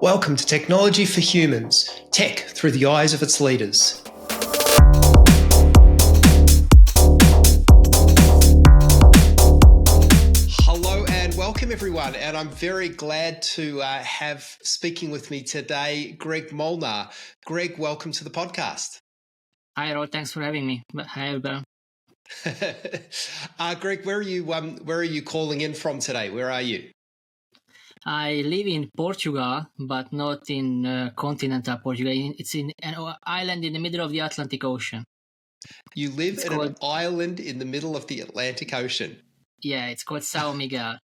Welcome to Technology for Humans, tech through the eyes of its leaders. Hello and welcome everyone, and I'm very glad to have speaking with me today Greg Molnar. Greg, welcome to the podcast. Hi, Rod. Thanks for having me. Hi, everyone. Greg, where are you calling in from today? Where are you? I live in Portugal, but not in continental Portugal. It's in an island in the middle of the Atlantic Ocean. You live in an island in the middle of the Atlantic Ocean? Yeah, it's called São Miguel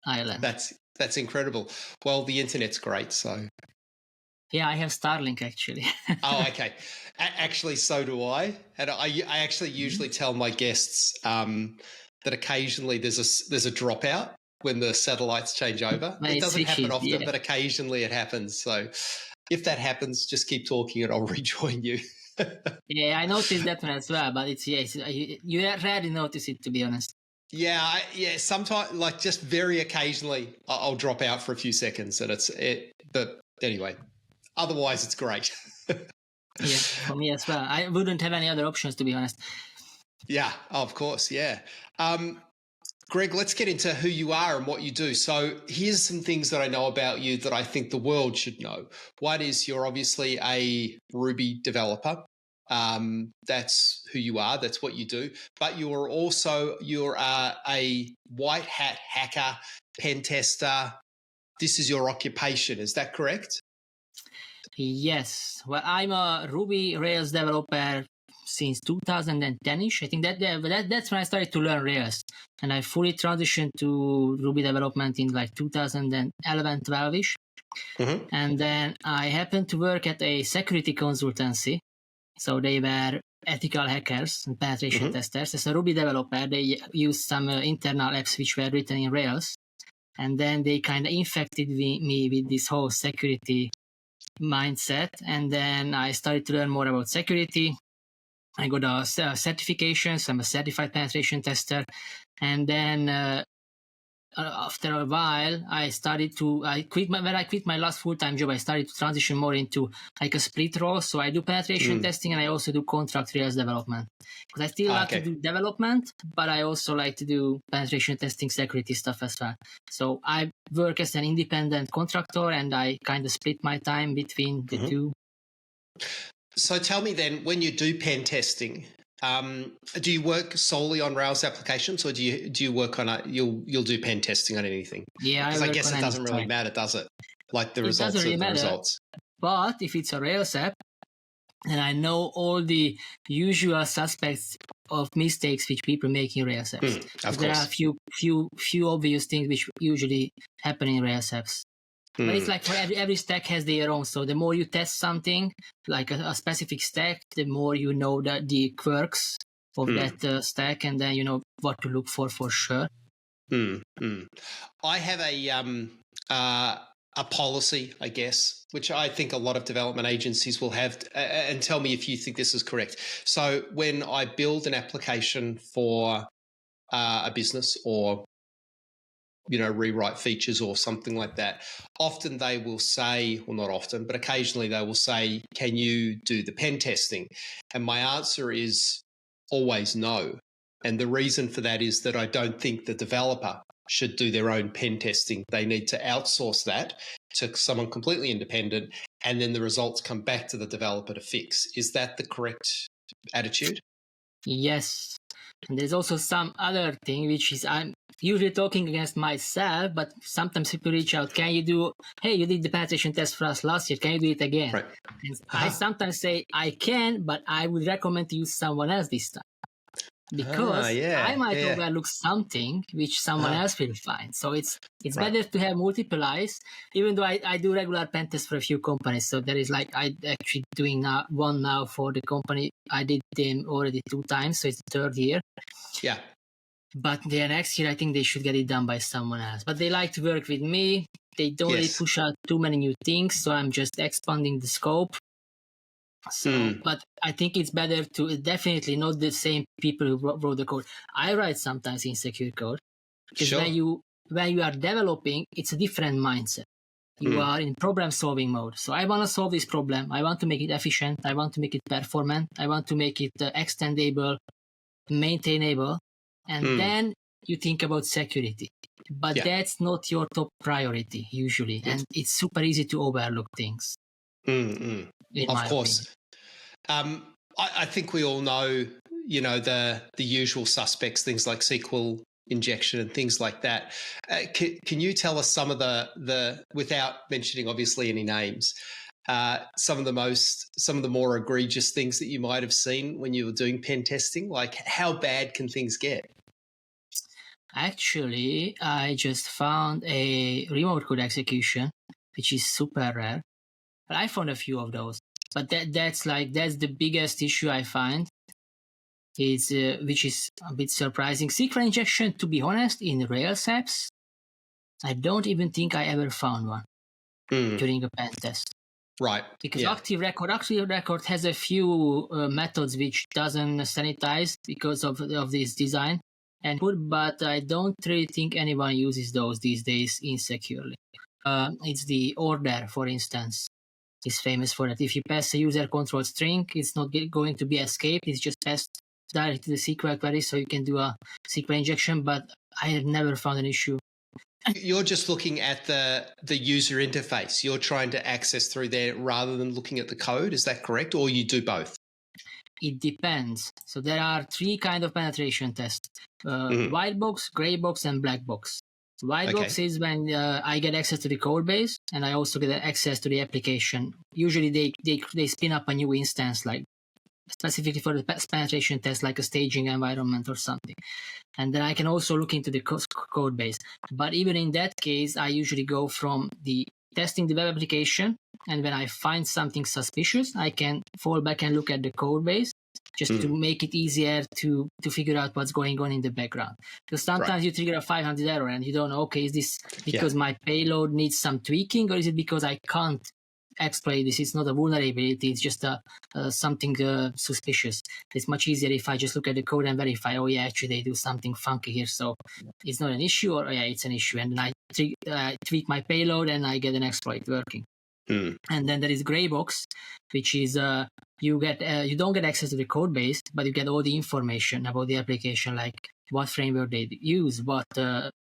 Island. That's incredible. Well, the internet's great, so... Yeah, I have Starlink, actually. Oh, okay. Actually, so do I. And I actually usually tell my guests that occasionally there's a dropout when the satellites change over. It doesn't happen often, but occasionally it happens. So if that happens, just keep talking and I'll rejoin you. Yeah, I noticed that one as well, but you rarely notice it, to be honest. Yeah. Sometimes, like just very occasionally, I'll drop out for a few seconds, and but anyway, otherwise it's great. Yeah, for me as well. I wouldn't have any other options, to be honest. Yeah, of course. Yeah. Greg, let's get into who you are and what you do. So here's some things that I know about you that I think the world should know. One is you're obviously a Ruby developer. That's who you are. That's what you do. But you're a white hat hacker, pen tester. This is your occupation. Is that correct? Yes. Well, I'm a Ruby Rails developer since 2010-ish. I think that's when I started to learn Rails, and I fully transitioned to Ruby development in like 2011-12-ish. Mm-hmm. And then I happened to work at a security consultancy. So they were ethical hackers and penetration testers. As a Ruby developer, they used some internal apps which were written in Rails. And then they kind of infected me with this whole security mindset. And then I started to learn more about security. I got a certification, so I'm a certified penetration tester. And then after a while, when I quit my last full-time job, I started to transition more into like a split role. So I do penetration testing, and I also do contract Rails development. Because I still like to do development, but I also like to do penetration testing, security stuff as well. So I work as an independent contractor, and I kind of split my time between the two. So tell me then, when you do pen testing, do you work solely on Rails applications, or do you work on you'll do pen testing on anything? Yeah, because I guess it doesn't really matter, does it? Like the results are the results. But if it's a Rails app, and I know all the usual suspects of mistakes which people make in Rails apps. Of there course. are a few obvious things which usually happen in Rails apps. But it's like for every stack has their own. So the more you test something, like a specific stack, the more you know the quirks of that stack, and then you know what to look for sure. I have a policy, I guess, which I think a lot of development agencies will have, and tell me if you think this is correct. So when I build an application for a business, or rewrite features or something like that, often they will say, well, not often, but occasionally they will say, can you do the pen testing? And my answer is always no. And the reason for that is that I don't think the developer should do their own pen testing. They need to outsource that to someone completely independent, and then the results come back to the developer to fix. Is that the correct attitude? Yes. And there's also some other thing, which is I'm usually talking against myself, but sometimes people reach out, you did the penetration test for us last year, can you do it again? Right. I sometimes say I can, but I would recommend to use someone else this time. Because I might overlook something which someone else will find. So it's better to have multiple eyes, even though I do regular pen tests for a few companies. So there is I actually doing one now for the company. I did them already 2 times, so it's the 3rd year. Yeah. But the next year, I think they should get it done by someone else. But they like to work with me. They don't really push out too many new things, so I'm just expanding the scope. So, but I think it's better to definitely not the same people who wrote the code. I write sometimes insecure code because when you are developing, it's a different mindset. You are in problem solving mode. So I want to solve this problem. I want to make it efficient. I want to make it performant. I want to make it extendable, maintainable. And then you think about security. But that's not your top priority usually. And it's super easy to overlook things. Of course. I think we all know, the usual suspects, things like SQL injection and things like that. Can you tell us some of the without mentioning obviously any names, some of the more egregious things that you might have seen when you were doing pen testing? Like, how bad can things get? Actually, I just found a remote code execution, which is super rare. But I found a few of those. But that's the biggest issue I find. Is which is a bit surprising. SQL injection, to be honest, in Rails apps, I don't even think I ever found one during a pen test. Right. Because Active Record has a few methods which doesn't sanitize because of this design. But I don't really think anyone uses those these days insecurely. It's the order, for instance, is famous for that. If you pass a user control string, it's not going to be escaped. It's just passed directly to the SQL query, so you can do a SQL injection. But I have never found an issue. You're just looking at the user interface. You're trying to access through there rather than looking at the code. Is that correct? Or you do both? It depends. So there are three kinds of penetration tests: white box, gray box, and black box. White box is when I get access to the code base and I also get access to the application. Usually they spin up a new instance, like specifically for the penetration test, like a staging environment or something. And then I can also look into the code base. But even in that case, I usually go from the testing the web application, and when I find something suspicious, I can fall back and look at the code base just to make it easier to figure out what's going on in the background. Because sometimes you trigger a 500 error and you don't know, okay, is this because my payload needs some tweaking, or is it because I can't exploit this? It's not a vulnerability, it's just something suspicious. It's much easier if I just look at the code and verify, oh yeah, actually they do something funky here, so it's not an issue, or yeah, it's an issue. And then I tweak my payload and I get an exploit working. And then there is gray box, which is you don't get access to the code base, but you get all the information about the application, like what framework they use, what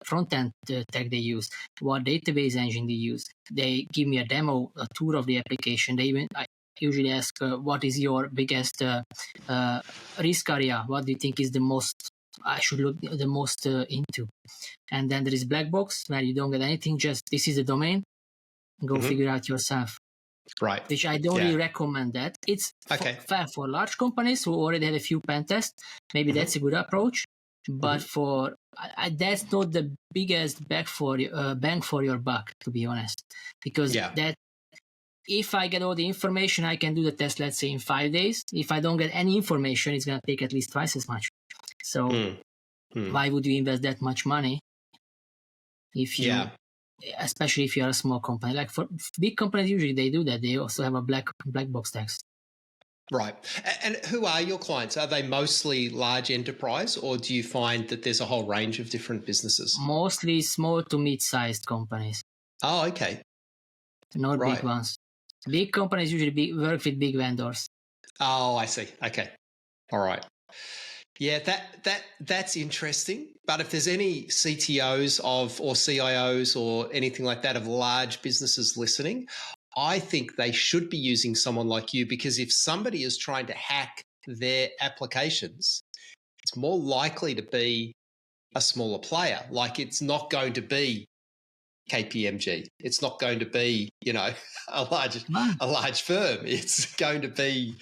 front-end tech they use, what database engine they use. They give me a demo, a tour of the application. I usually ask, what is your biggest risk area? What do you think is the most I should look the most into? And then there is black box, where you don't get anything, just this is the domain. Go figure out yourself. Right. Which I don't really recommend that. It's fair for large companies who already had a few pen tests. Maybe that's a good approach. But for that's not the biggest bang for your buck, to be honest. Because that if I get all the information, I can do the test, let's say, in 5 days. If I don't get any information, it's going to take at least twice as much. So why would you invest that much money if you... especially if you are a small company? Like for big companies, usually they do that. They also have a black box text. Right. And who are your clients? Are they mostly large enterprise, or do you find that there's a whole range of different businesses? Mostly small to mid-sized companies. Oh, okay. Not big ones. Big companies usually work with big vendors. Oh, I see. Okay. All right. Yeah, that's interesting. But if there's any CTOs or CIOs or anything like that of large businesses listening, I think they should be using someone like you, because if somebody is trying to hack their applications, it's more likely to be a smaller player. Like, it's not going to be KPMG. It's not going to be, a large firm. It's going to be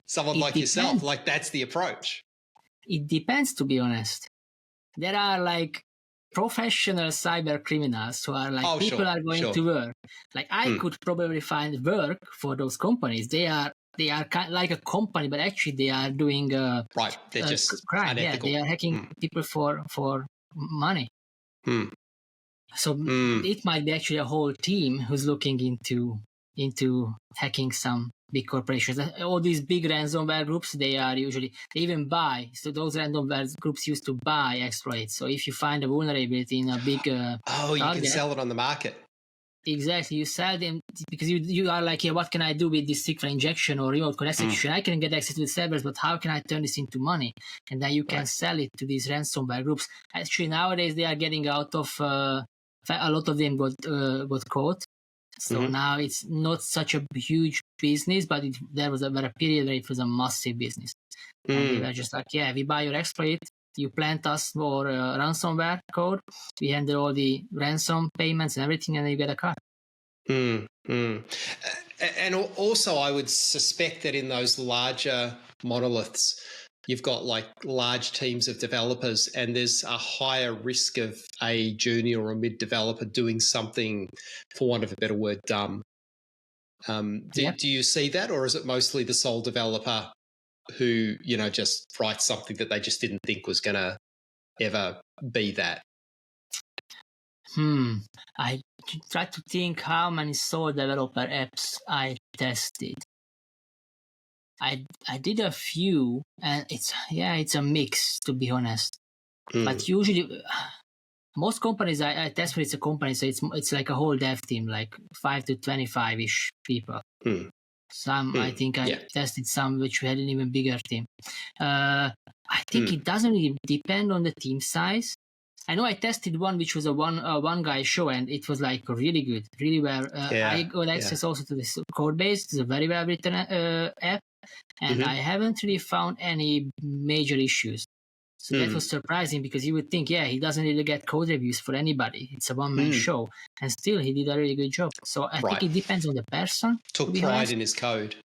someone like yourself. Like, that's the approach. It depends, to be honest. There are like professional cyber criminals who are like people are going to work. Like I could probably find work for those companies. They are kind of like a company, but actually they are doing right. They're just crime. unethical. Yeah, they are hacking people for money. So it might be actually a whole team who's looking into hacking some big corporations. All these big ransomware groups, they even buy. So those ransomware groups used to buy exploits. So if you find a vulnerability in a big you can sell it on the market. Exactly. You sell them because you are like, yeah, what can I do with this SQL injection or remote code execution? I can get access to the servers, but how can I turn this into money? And then you can sell it to these ransomware groups. Actually, nowadays they are getting out of, a lot of them got caught. So now it's not such a huge business, but there was a period where it was a massive business. And they were just like, yeah, we buy your exploit, you plant us for ransomware code, we handle all the ransom payments and everything, and then you get a cut. And also, I would suspect that in those larger monoliths, you've got like large teams of developers, and there's a higher risk of a junior or a mid developer doing something, for want of a better word, dumb. Do you see that, or is it mostly the sole developer who, just writes something that they just didn't think was going to ever be that? I try to think how many sole developer apps I tested. I did a few, and it's a mix, to be honest. But usually, most companies I test for, it's a company, so it's like a whole dev team, like 5 to 25-ish people. Some I think I tested some which had an even bigger team. I think it doesn't really depend on the team size. I know I tested one which was a one guy show, and it was like really good, really well. I got access also to this code base. It's a very well written app, and I haven't really found any major issues. So that was surprising, because you would think, he doesn't really get code reviews for anybody. It's a one-man show, and still he did a really good job. So I think it depends on the person. Took pride in his code.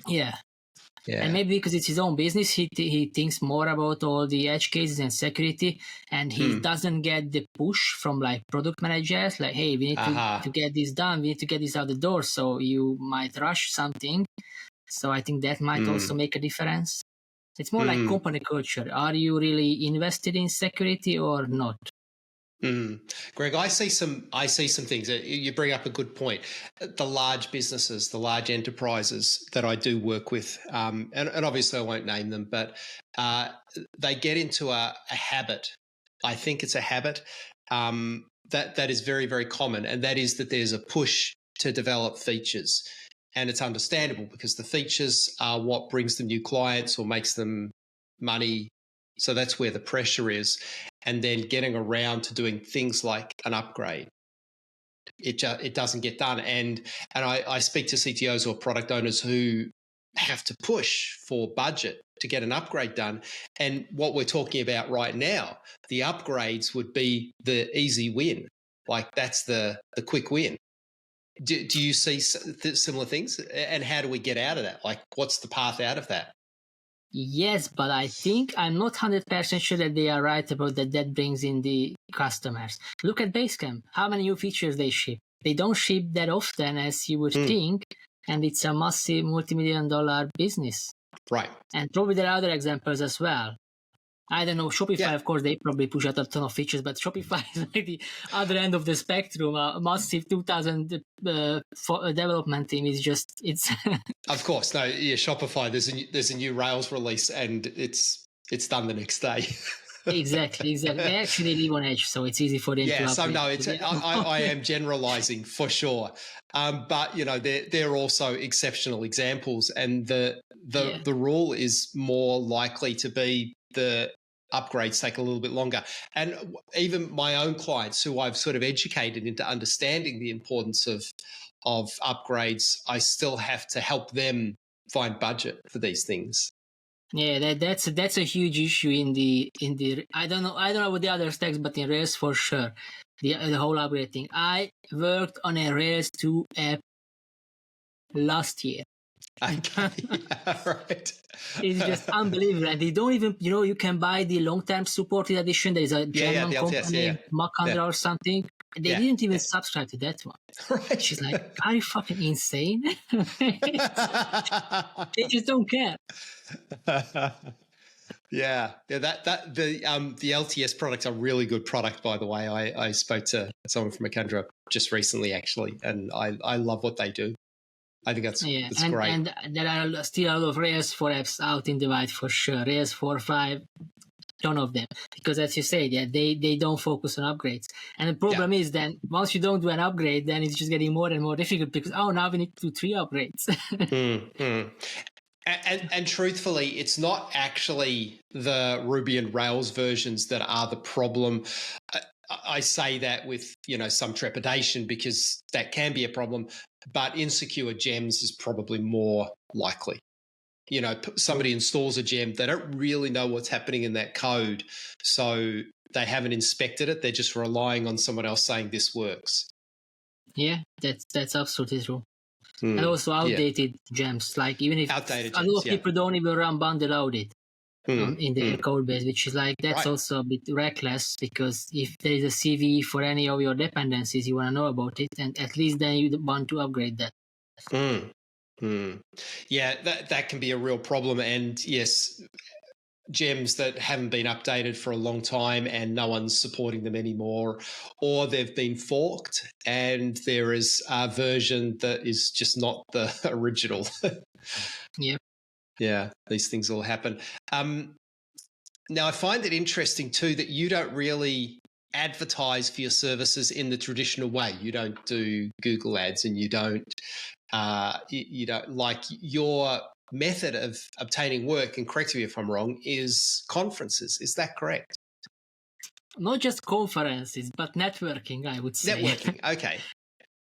Yeah. And maybe because it's his own business, he thinks more about all the edge cases and security, and he doesn't get the push from like product managers, like, hey, we need to get this done, we need to get this out the door, so you might rush something. So I think that might also make a difference. It's more like company culture. Are you really invested in security or not? Greg, I see some things. You bring up a good point. The large businesses, the large enterprises that I do work with, and obviously I won't name them, but they get into a habit. I think it's a habit that is very, very common, and that is that there's a push to develop features. And it's understandable, because the features are what brings them new clients or makes them money. So that's where the pressure is. And then getting around to doing things like an upgrade, it doesn't get done. And I speak to CTOs or product owners who have to push for budget to get an upgrade done. And what we're talking about right now, the upgrades would be the easy win. Like, that's the quick win. Do you see similar things? And how do we get out of that? Like, what's the path out of that? Yes, but I think I'm not 100% sure that they are right about that brings in the customers. Look at Basecamp. How many new features they ship? They don't ship that often as you would think, and it's a massive multi-million-dollar business. Right. And probably there are other examples as well. I don't know, Shopify, of course, they probably push out a ton of features, but Shopify is like the other end of the spectrum. A massive 2,000 development team is just, it's... Of course, no, Shopify, there's a new Rails release, and it's done the next day. Exactly. They actually live on edge, so it's easy for them to update. So no, I am generalizing for sure. But, they're also exceptional examples, and the rule is more likely to be the upgrades take a little bit longer. And even my own clients, who I've sort of educated into understanding the importance of upgrades, I still have to help them find budget for these things. Yeah, that's a huge issue in the I don't know about the other stacks, but in Rails for sure, the whole upgrade thing. I worked on a Rails 2 app last year. Okay. Right. It's just unbelievable. And they don't even, you can buy the long-term supported edition. There is a German company, Macandra or something. They didn't even subscribe to that one. Right. She's like, are you fucking insane? They just don't care. Yeah. That the LTS product's a really good product, by the way. I spoke to someone from Macandra just recently, actually, and I love what they do. I think that's great. And there are still a lot of Rails 4 apps out in the wild for sure. Rails 4.5 ton of them, because as you say, yeah, they don't focus on upgrades. And the problem is then once you don't do an upgrade, then it's just getting more and more difficult because now we need to do 3 upgrades. And truthfully, it's not actually the Ruby and Rails versions that are the problem. I say that with, some trepidation because that can be a problem, but insecure gems is probably more likely. Somebody installs a gem, they don't really know what's happening in that code, so they haven't inspected it. They're just relying on someone else saying this works. Yeah, that's absolutely true. And also outdated gems, like even if a lot of people don't even run bundle audit in their code base, which is like, that's also a bit reckless, because if there is a CV for any of your dependencies, you want to know about it, and at least then you want to upgrade that. Yeah, that can be a real problem. And yes, gems that haven't been updated for a long time and no one's supporting them anymore, or they've been forked and there is a version that is just not the original. Yeah, these things all happen. Now I find it interesting too that you don't really advertise for your services in the traditional way. You don't do Google ads, and you don't like your method of obtaining work, and correct me if I'm wrong, is conferences. Is that correct? Not just conferences, but networking, I would say. Networking, okay.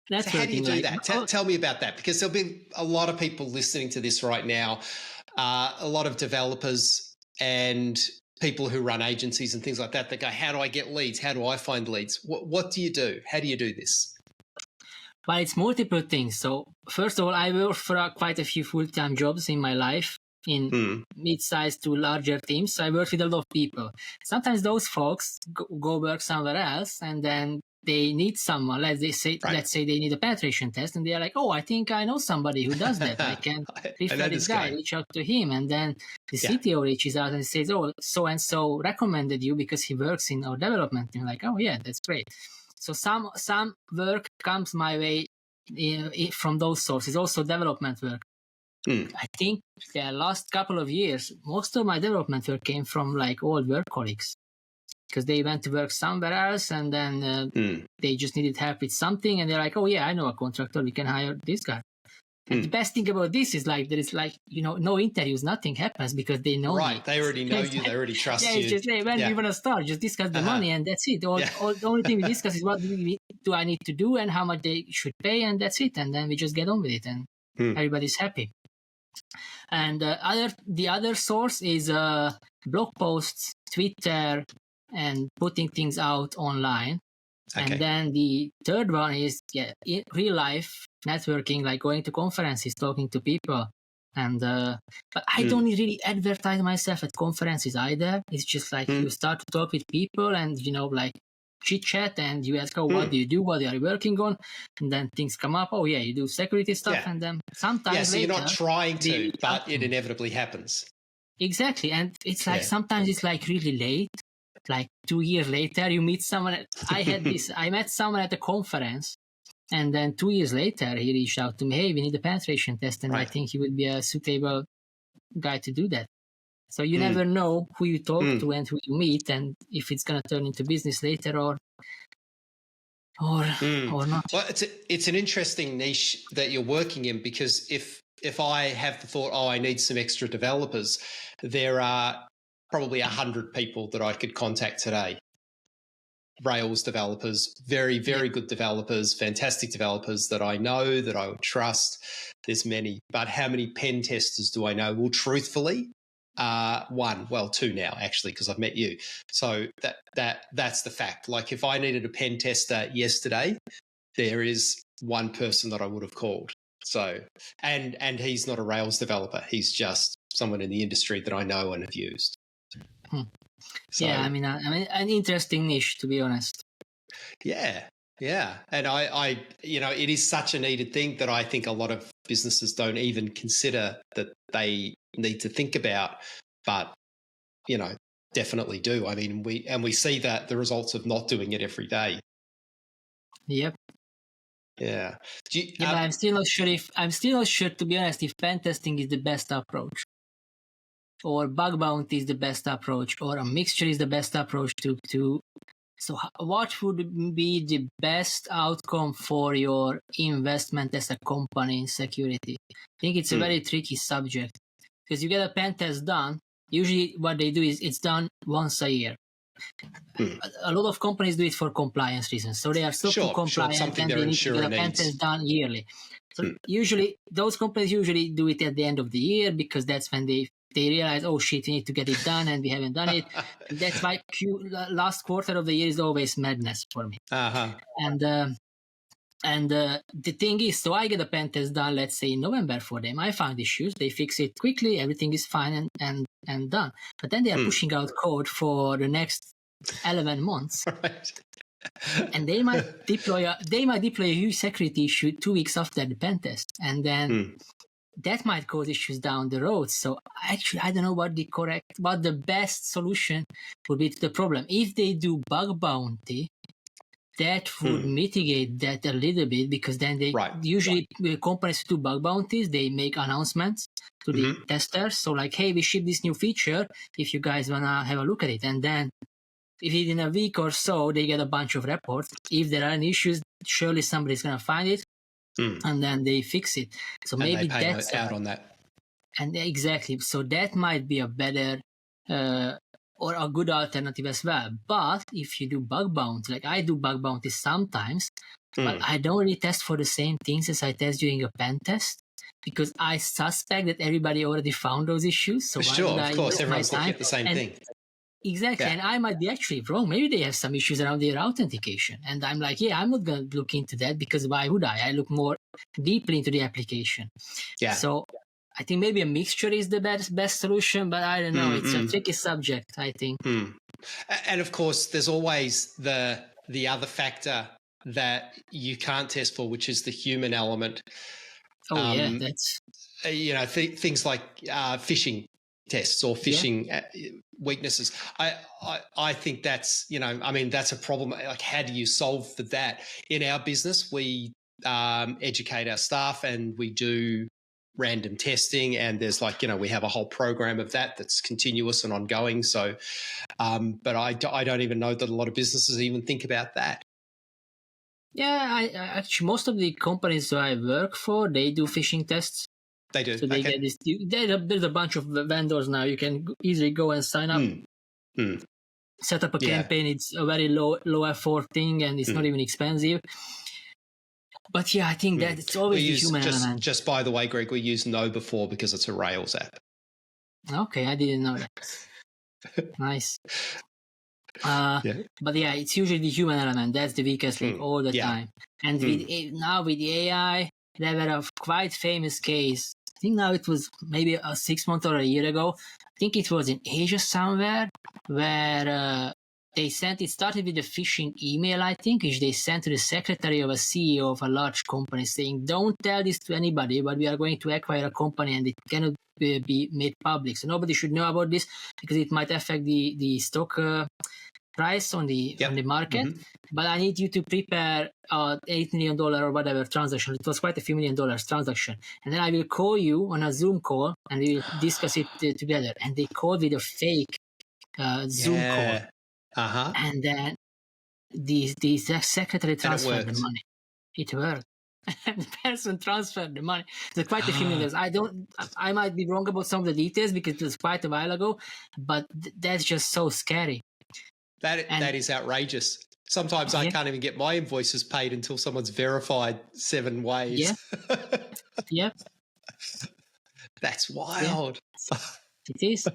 So how do you do that? Tell me about that, because there'll be a lot of people listening to this right now, a lot of developers and people who run agencies and things like that go, how do I get leads? How do I find leads? What do you do? How do you do this? Well, it's multiple things. So first of all, I work for quite a few full-time jobs in my life, in mid-sized to larger teams. So I work with a lot of people. Sometimes those folks go work somewhere else, and then they need someone. Let's say they need a penetration test, and they are like, oh, I think I know somebody who does that. I can refer this guy, reach out to him. And then the CTO reaches out and says, oh, so-and-so recommended you because he works in our development team. Like, oh yeah, that's great. So some work comes my way from those sources, also development work. I think the last couple of years, most of my development work came from like old work colleagues, because they went to work somewhere else, and then they just needed help with something, and they're like, oh yeah, I know a contractor, we can hire this guy. And the best thing about this is like, there is like, no interviews, nothing happens, because they know me. They already know you, they already trust you. It's just, hey, when we want to start, just discuss the money, and that's it. The only thing we discuss is what do I need to do and how much they should pay, and that's it. And then we just get on with it, and everybody's happy. And the other source is blog posts, Twitter, and putting things out online. Okay. And then the third one is real life networking, like going to conferences, talking to people. And but I don't really advertise myself at conferences either. It's just like you start to talk with people, and like chit chat, and you ask, oh, what do you do? What are you working on? And then things come up. Oh yeah, you do security stuff, and then sometimes so later, you're not trying to, but it inevitably happens. Exactly, and it's like sometimes it's like really late. Like 2 years later, you meet someone. I met someone at a conference, and then 2 years later, he reached out to me. Hey, we need a penetration test, and I think he would be a suitable guy to do that. So you never know who you talk to and who you meet, and if it's going to turn into business later or not. Well, it's an interesting niche that you're working in, because if I have the thought, I need some extra developers, there are probably 100 people that I could contact today. Rails developers, very, very good developers, fantastic developers that I know, that I would trust. There's many, but how many pen testers do I know? Well, truthfully, two now, actually, because I've met you. So that's the fact. Like, if I needed a pen tester yesterday, there is one person that I would have called. So, and he's not a Rails developer. He's just someone in the industry that I know and have used. So, I mean, an interesting niche, to be honest. Yeah. And I it is such a needed thing that I think a lot of businesses don't even consider that they need to think about, but, definitely do. I mean, we see that the results of not doing it every day. Yep. Yeah. But I'm still not sure, to be honest, if pen testing is the best approach. or bug bounty is the best approach, or a mixture is the best approach to. So what would be the best outcome for your investment as a company in security? I think it's a very tricky subject because you get a pen test done. Usually what they do is it's done once a year. A lot of companies do it for compliance reasons. So they are so compliant something and their they need to insurer get a pen needs. test done yearly. So usually those companies usually do it at the end of the year because that's when they realize, oh shit, we need to get it done and we haven't done it. And that's why last quarter of the year is always madness for me. And the thing is, so I get a pen test done, let's say in November for them. I found issues, they fix it quickly, everything is fine and done. But then they are pushing out code for the next 11 months. Right. And they might deploy a huge security issue 2 weeks after the pen test. And then that might cause issues down the road. So actually, I don't know what the best solution would be to the problem. If they do bug bounty, that would mitigate that a little bit because then they usually companies do bug bounties, they make announcements to the testers. So like, hey, we shipped this new feature if you guys want to have a look at it. And then within a week or so, they get a bunch of reports. If there are any issues, surely somebody's going to find it. And then they fix it. So and maybe that's out on that. And exactly. So that might be a better or a good alternative as well. But if you do bug bounty, like I do bug bounties sometimes, but I don't really test for the same things as I test during a pen test because I suspect that everybody already found those issues. So of course, everyone's looking at the same thing. Exactly, and I might be actually wrong. Maybe they have some issues around their authentication. And I'm like, I'm not going to look into that because why would I? I look more deeply into the application. Yeah. So I think maybe a mixture is the best solution, but I don't know. It's a tricky subject, I think. And of course, there's always the other factor that you can't test for, which is the human element. Oh, that's... things like phishing tests or phishing weaknesses. I think that's, that's a problem. Like, how do you solve for that? In our business, we educate our staff and we do random testing, and there's we have a whole program of that's continuous and ongoing. So, but I don't even know that a lot of businesses even think about that. Yeah, I actually, most of the companies that I work for, they do phishing tests. They do. So they get this. There's a bunch of vendors now. You can easily go and sign up, set up a campaign. It's a very low effort thing, and it's not even expensive. But I think that it's always the human element. Just by the way, Greg, we use No before because it's a Rails app. Okay, I didn't know that. Nice. But it's usually the human element. That's the weakest link all the time. And now with the AI, there were a quite famous case. I think now it was maybe 6 months or a year ago. I think it was in Asia somewhere where they sent, it started with a phishing email, I think, which they sent to the secretary of a CEO of a large company saying, don't tell this to anybody, but we are going to acquire a company and it cannot be made public. So nobody should know about this because it might affect the stock price on the market. But I need you to prepare $8 million or whatever transaction. It was quite a few $1 million transaction. And then I will call you on a Zoom call and we will discuss it together. And they called with a fake Zoom call. And then the secretary transferred the money. It worked. And the person transferred the money. There's quite a few millions. I might be wrong about some of the details because it was quite a while ago, but that's just so scary. That is outrageous. Sometimes I can't even get my invoices paid until someone's verified 7 ways. Yep. That's wild. It is,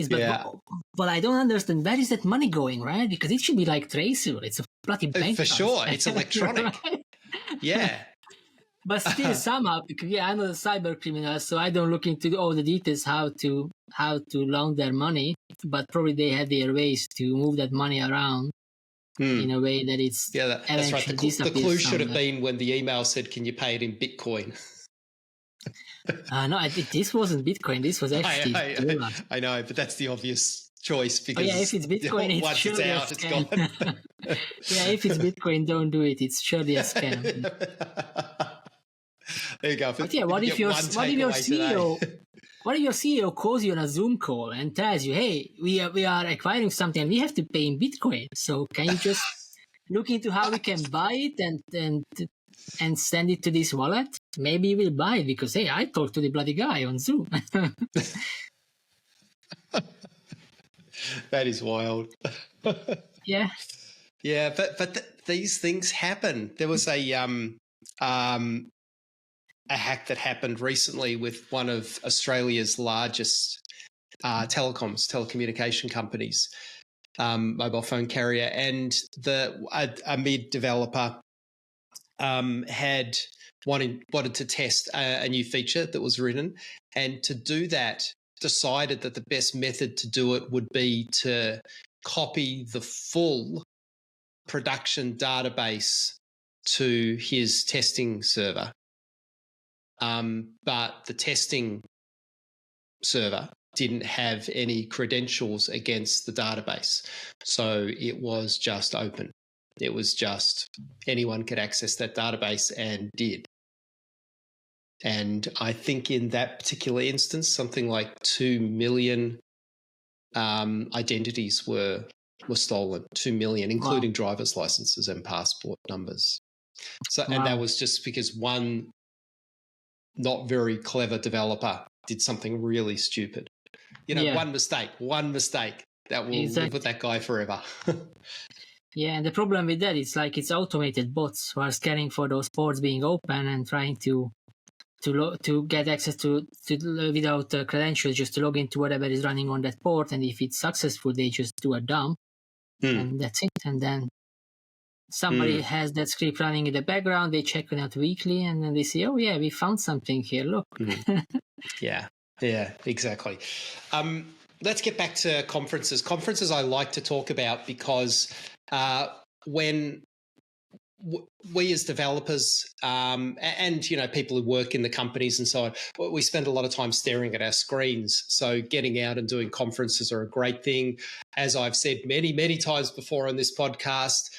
but I don't understand, where is that money going, right? Because it should be like traceable. It's a bloody bank. For sure, it's electronic. But still, somehow, because I'm not a cyber criminal, so I don't look into all the details how to launder money. But probably they have their ways to move that money around in a way that it's that's right. The clue should have been when the email said, "Can you pay it in Bitcoin?" No, this wasn't Bitcoin. This was actually I know, but that's the obvious choice because if it's Bitcoin, once it's out, it's gone. If it's Bitcoin, don't do it. It's surely a scam. There you go. But what if your CEO what if your CEO calls you on a Zoom call and tells you, hey, we are acquiring something and we have to pay in Bitcoin. So can you just look into how we can buy it and send it to this wallet? Maybe you will buy it because, hey, I talked to the bloody guy on Zoom. That is wild. Yeah. Yeah, but these things happen. There was a hack that happened recently with one of Australia's largest telecommunication companies, mobile phone carrier, and a mid developer had wanted to test a new feature that was written, and to do that, decided that the best method to do it would be to copy the full production database to his testing server. But the testing server didn't have any credentials against the database. So it was just open. It was just anyone could access that database and did. And I think in that particular instance, something like 2 million identities were stolen, 2 million, including driver's licenses and passport numbers. So, and that was just because one not very clever developer did something really stupid. One mistake that will live with that guy forever. Yeah, and the problem with that is like it's automated bots who are scanning for those ports being open and trying to get access to without credentials, just to log into whatever is running on that port. And if it's successful, they just do a dump, and that's it. And then somebody has that script running in the background. They check it out weekly, and then they say, "Oh yeah, we found something here. Look." Yeah, exactly. Let's get back to conferences. Conferences I like to talk about because when we as developers and people who work in the companies and so on, we spend a lot of time staring at our screens. So getting out and doing conferences are a great thing. As I've said many times before on this podcast,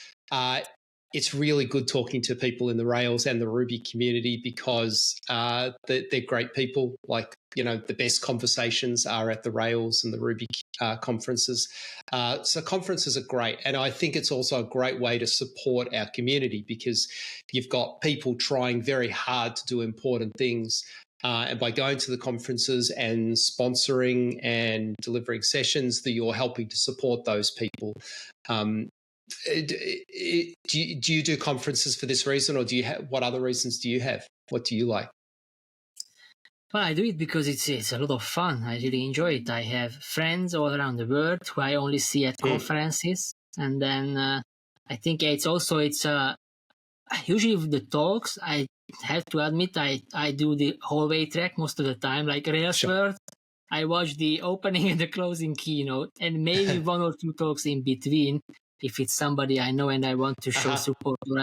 it's really good talking to people in the Rails and the Ruby community because they're great people. Like, the best conversations are at the Rails and the Ruby conferences. So conferences are great. And I think it's also a great way to support our community because you've got people trying very hard to do important things. And by going to the conferences and sponsoring and delivering sessions, that you're helping to support those people. Do you do conferences for this reason, or what other reasons do you have? What do you like? Well, I do it because it's a lot of fun. I really enjoy it. I have friends all around the world who I only see at conferences, and then I think it's usually with the talks. I have to admit I do the hallway track most of the time, like Rails World. I watch the opening and the closing keynote, and maybe one or two talks in between. If it's somebody I know and I want to show support, or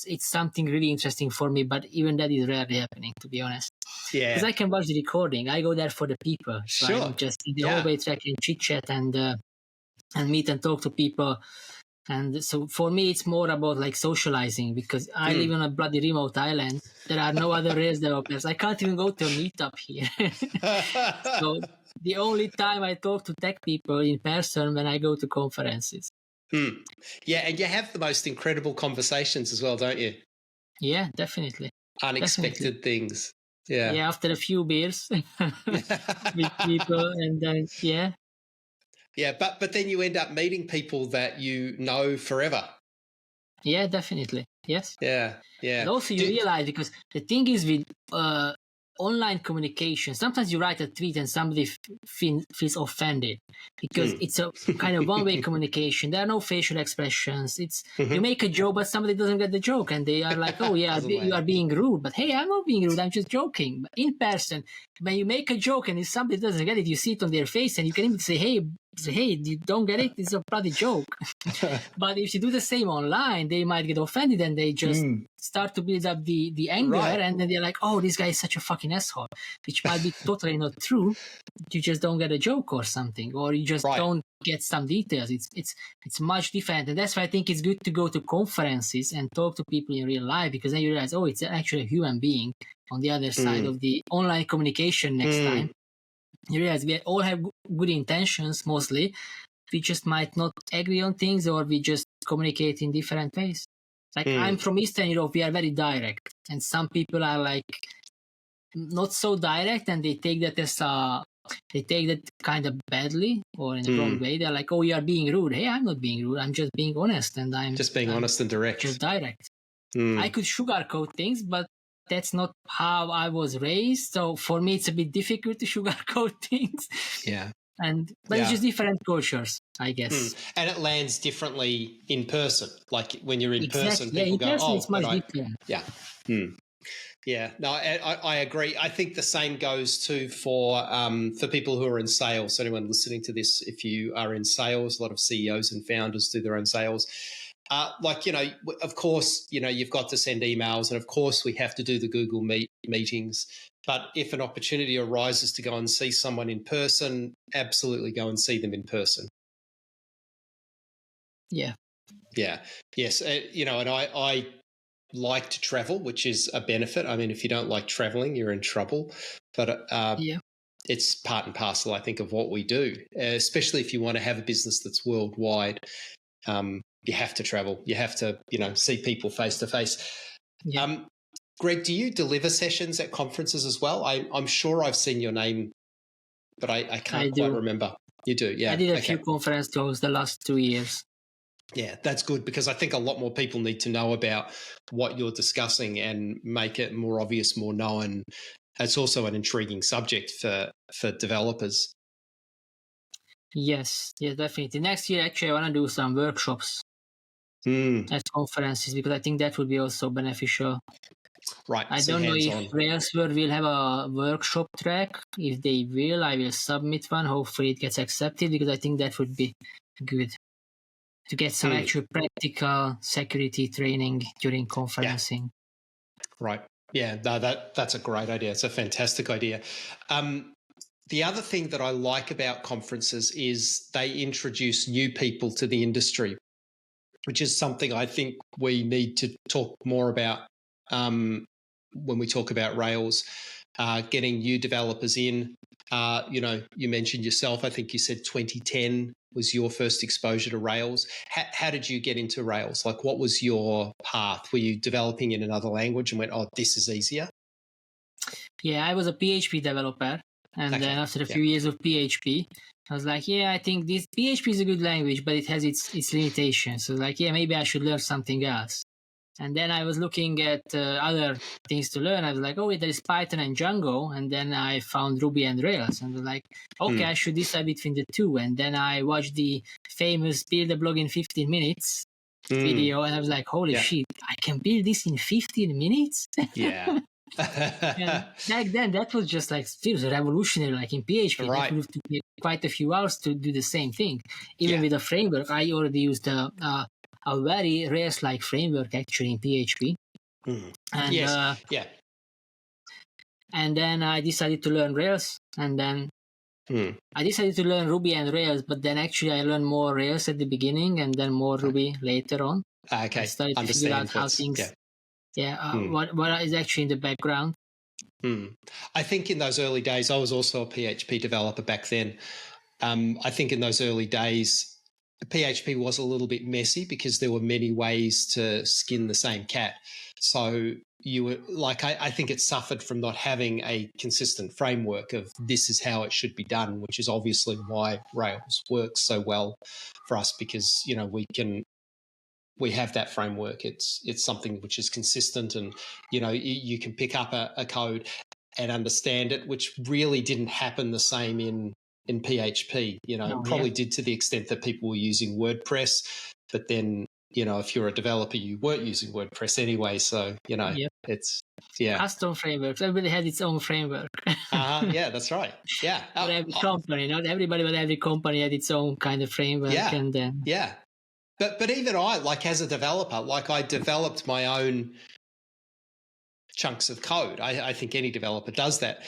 it's something really interesting for me, but even that is rarely happening, to be honest. Yeah. Because I can watch the recording. I go there for the people. So I'm just in the hallway track and chit-chat and meet and talk to people. And so for me, it's more about like socializing because I live on a bloody remote island. There are no other Rails developers. I can't even go to a meetup here. So the only time I talk to tech people in person when I go to conferences. Yeah, and you have the most incredible conversations as well, don't you? Yeah, definitely. Unexpected things. Yeah. Yeah, after a few beers with people, and then Yeah, but then you end up meeting people that you know forever. Yeah, definitely. Yes. Yeah. And also you realize, because the thing is with online communication, sometimes you write a tweet and somebody feels offended because it's a kind of one-way communication. There are no facial expressions. It's you make a joke, but somebody doesn't get the joke, and they are like, "Oh yeah, you are being rude." But hey, I'm not being rude. I'm just joking. But in person, when you make a joke and if somebody doesn't get it, you see it on their face, and you can even say, "Hey, you don't get it? It's a bloody joke." But if you do the same online, they might get offended and they just start to build up the anger, and then they're like, "Oh, this guy is such a fucking asshole," which might be totally not true. You just don't get a joke or something, or you just don't get some details. It's much different, and that's why I think it's good to go to conferences and talk to people in real life, because then you realize, oh, it's actually a human being on the other side of the online communication next time. you realize we all have good intentions mostly. We just might not agree on things, or we just communicate in different ways. Like I'm from Eastern Europe, we are very direct, and some people are like not so direct, and they take that as they take that kind of badly or in the wrong way. They're like, "Oh, you are being rude." Hey, I'm not being rude. I'm just being honest, and I'm just being honest and direct. Just direct. I could sugarcoat things, but that's not how I was raised. So for me, it's a bit difficult to sugarcoat things. Yeah. But it's just different cultures, I guess. And it lands differently in person. Like when you're in person, people go, person, it's much different. Yeah. Yeah, no, I agree. I think the same goes too for people who are in sales. So anyone listening to this, if you are in sales, a lot of CEOs and founders do their own sales. Of course, you've got to send emails, and of course we have to do the Google meetings. But if an opportunity arises to go and see someone in person, absolutely go and see them in person. Yeah. Yeah. Yes. And I like to travel, which is a benefit. I mean, if you don't like traveling, you're in trouble. But it's part and parcel, I think, of what we do, especially if you want to have a business that's worldwide. You have to travel. You have to, see people face to face. Greg, do you deliver sessions at conferences as well? I'm sure I've seen your name, but I can't quite remember. You do, yeah. I did a few conference talks the last 2 years. Yeah, that's good, because I think a lot more people need to know about what you're discussing and make it more obvious, more known. It's also an intriguing subject for developers. Yes, definitely. Next year, actually, I want to do some workshops at conferences, because I think that would be also beneficial. Right. I don't know if Railsworld will have a workshop track. If they will, I will submit one. Hopefully it gets accepted, because I think that would be good to get some actual practical security training during conferencing. Yeah. Right. Yeah, no, that's a great idea. It's a fantastic idea. The other thing that I like about conferences is they introduce new people to the industry, which is something I think we need to talk more about when we talk about Rails, getting new developers in. You mentioned yourself, I think you said 2010 was your first exposure to Rails. How did you get into Rails? Like, what was your path? Were you developing in another language and went, oh, this is easier? Yeah, I was a PHP developer. And then after a few years of PHP, I was like, I think this PHP is a good language, but it has its limitations. So like, maybe I should learn something else. And then I was looking at other things to learn. I was like, there is Python and Django. And then I found Ruby and Rails. And I was like, okay, I should decide between the two. And then I watched the famous Build a Blog in 15 Minutes video. And I was like, holy shit, I can build this in 15 minutes? Yeah. And back then, that was just like, it was revolutionary. Like in PHP, right. That would have taken quite a few hours to do the same thing. Even with a framework, I already used a very Rails-like framework actually in PHP. And, and then I decided to learn Rails, and then I decided to learn Ruby and Rails, but then actually I learned more Rails at the beginning and then more Ruby later on. Okay. I started to figure out how things... what is actually in the background. I think in those early days, I was also a PHP developer back then. I think in those early days, PHP was a little bit messy because there were many ways to skin the same cat. So you were like, I think it suffered from not having a consistent framework of this is how it should be done, which is obviously why Rails works so well for us, because, we have that framework. It's something which is consistent, and, you can pick up a code and understand it, which really didn't happen the same in PHP, probably did to the extent that people were using WordPress, but then, if you're a developer, you weren't using WordPress anyway. So, it's, custom frameworks. Everybody had its own framework. Yeah, that's right. Yeah. For every company, not everybody, but every company had its own kind of framework. Yeah. And then... Yeah. But even I, like as a developer, like I developed my own chunks of code. I think any developer does that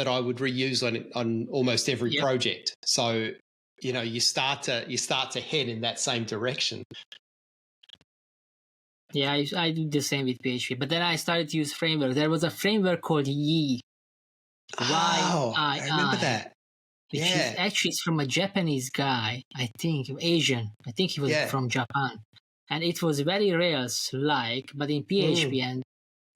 I would reuse on almost every project. So, you start to head in that same direction. Yeah, I do the same with PHP. But then I started to use framework. There was a framework called Yi. Oh, I remember that. which is Yeah. actually it's from a Japanese guy, I think, Asian. I think he was Yeah. from Japan. And it was very Rails-like, but in PHP. And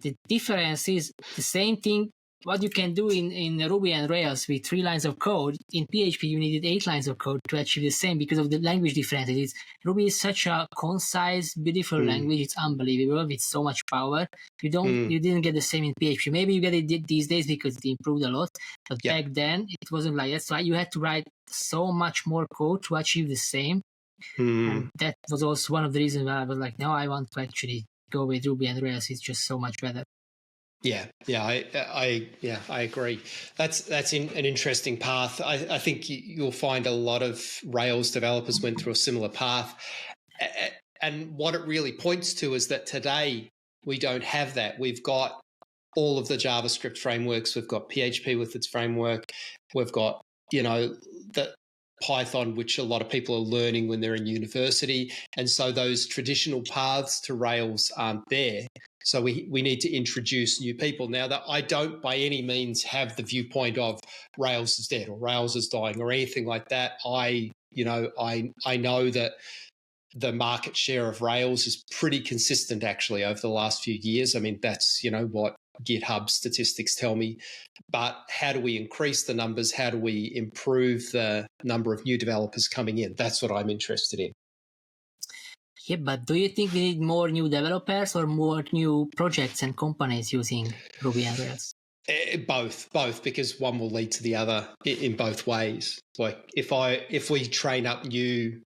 the difference is the same thing. What you can do in Ruby and Rails with 3 lines of code, in PHP you needed 8 lines of code to achieve the same because of the language differences. Ruby is such a concise, beautiful language. It's unbelievable with so much power. You didn't get the same in PHP. Maybe you get it these days because it improved a lot. But back then it wasn't like that. So you had to write so much more code to achieve the same. And that was also one of the reasons why I was like, no, I want to actually go with Ruby and Rails. It's just so much better. Yeah, I agree. That's an interesting path. I think you'll find a lot of Rails developers went through a similar path, and what it really points to is that today we don't have that. We've got all of the JavaScript frameworks. We've got PHP with its framework. We've got the Python, which a lot of people are learning when they're in university, and so those traditional paths to Rails aren't there. So we need to introduce new people. Now, that I don't by any means have the viewpoint of Rails is dead or Rails is dying or anything like that. I know that the market share of Rails is pretty consistent actually over the last few years. I mean, that's what GitHub statistics tell me. But how do we increase the numbers? How do we improve the number of new developers coming in? That's what I'm interested in. Yeah, but do you think we need more new developers or more new projects and companies using Ruby and Rails? Both, because one will lead to the other in both ways. Like if we train up new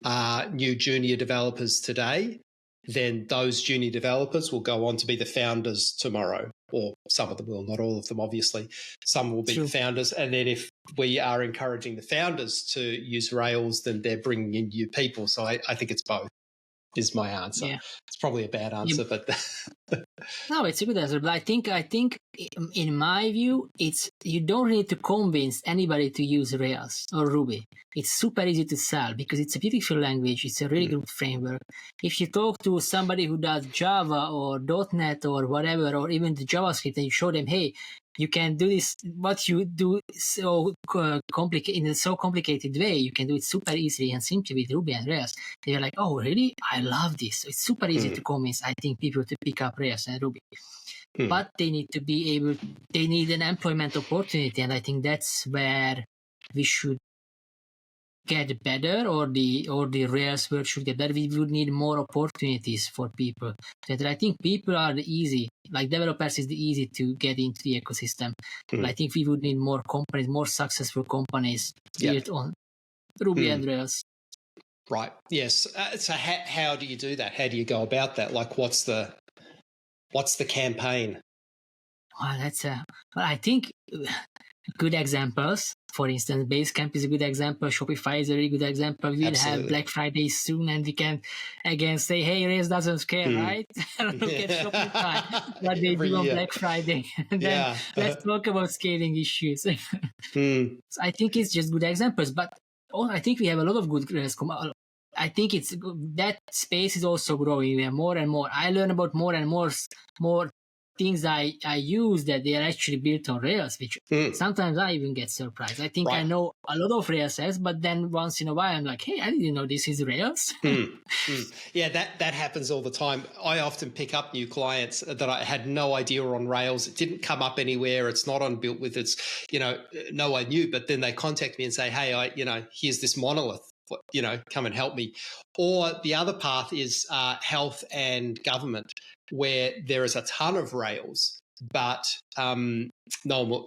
junior developers today, then those junior developers will go on to be the founders tomorrow, or some of them will, not all of them, obviously. Some will be the founders. And then if we are encouraging the founders to use Rails, then they're bringing in new people. So I think it's both is my answer. Yeah. It's probably a bad answer, but... No, it's a good answer. But I think in my view, you don't need to convince anybody to use Rails or Ruby. It's super easy to sell because it's a beautiful language. It's a really good framework. If you talk to somebody who does Java or .NET or whatever, or even the JavaScript, and you show them, hey, you can do this, what you do so in a so complicated way, you can do it super easily and simply with Ruby and Rails. They're like, oh, really? I love this. It's super easy to convince, I think, people to pick up Rails and Ruby. But they need to they need an employment opportunity. And I think that's where we should get better, or the Rails world should get better. We would need more opportunities for people. That I think people are easy, like developers is easy to get into the ecosystem. But I think we would need more companies, more successful companies built on Ruby and Rails. Right. Yes. So how do you do that? How do you go about that? Like, what's the campaign? Well, I think good examples. For instance, Basecamp is a good example. Shopify is a really good example. We'll have Black Friday soon, and we can again say, hey, Rails doesn't care, right? Look at Shopify, what they do on Black Friday. And then let's talk about scaling issues. So I think it's just good examples. But I think we have a lot of good Rails. I think that space is also growing. We have more and more. I learn about more and more things I use that they are actually built on Rails, which sometimes I even get surprised. I think I know a lot of Rails, but then once in a while I'm like, hey, I didn't know this is Rails. Yeah, that happens all the time. I often pick up new clients that I had no idea were on Rails. It didn't come up anywhere. It's not on built with its, no one knew, but then they contact me and say, hey, here's this monolith. Come and help me. Or the other path is health and government, where there is a ton of Rails, but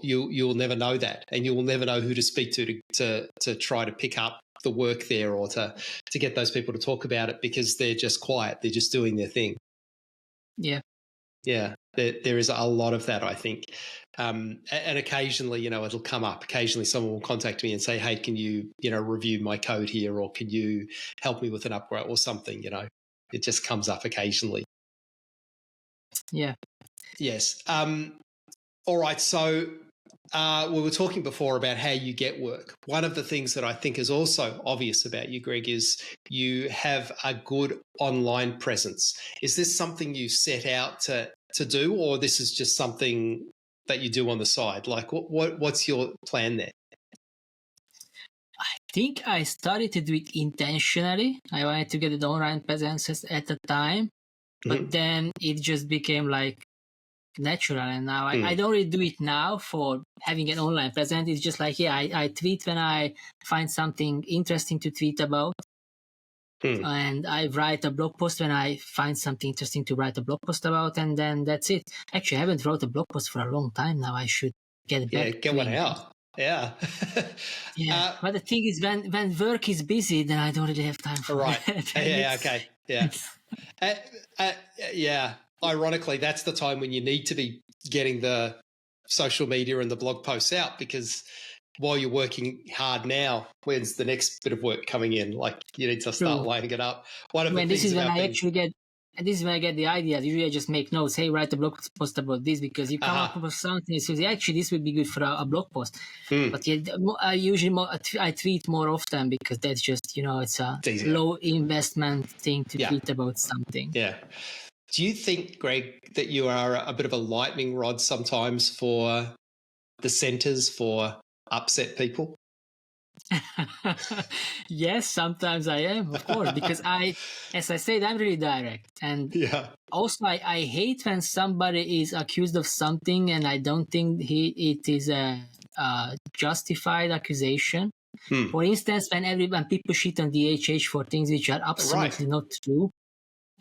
you'll never know that, and you will never know who to speak to try to pick up the work there, or to get those people to talk about it, because they're just quiet. They're just doing their thing. Yeah. Yeah, there is a lot of that, I think. And occasionally, it'll come up. Occasionally someone will contact me and say, hey, can you, review my code here, or can you help me with an upgrade or something, It just comes up occasionally. Yeah. Yes. All right. So we were talking before about how you get work. One of the things that I think is also obvious about you, Greg, is you have a good online presence. Is this something you set out to do, or this is just something that you do on the side? Like, what's your plan there? think I started to do it intentionally. I wanted to get the online presence at the time, but then it just became like natural. And now I don't really do it now for having an online presence. It's just like, yeah, I tweet when I find something interesting to tweet about. And I write a blog post when I find something interesting to write a blog post about, and then that's it. Actually, I haven't wrote a blog post for a long time now. I should get back. Yeah, get one out. Yeah. Yeah. But the thing is, when work is busy, then I don't really have time for that. Yeah. Okay. Yeah. Yeah. Ironically, that's the time when you need to be getting the social media and the blog posts out, because while you're working hard now, when's the next bit of work coming in? Like, you need to start lining it up. This is when I get the idea. Usually I just make notes. Hey, write a blog post about this, because you come up with something. So actually, this would be good for a blog post. But yeah, I tweet more often, because that's just, it's a low investment thing to tweet about something. Yeah. Do you think, Greg, that you are a bit of a lightning rod sometimes for the centers for upset people? Yes, sometimes I am, of course, because as I said, I'm really direct. And also I hate when somebody is accused of something and I don't think it is a justified accusation. For instance, when people shit on DHH for things which are absolutely not true,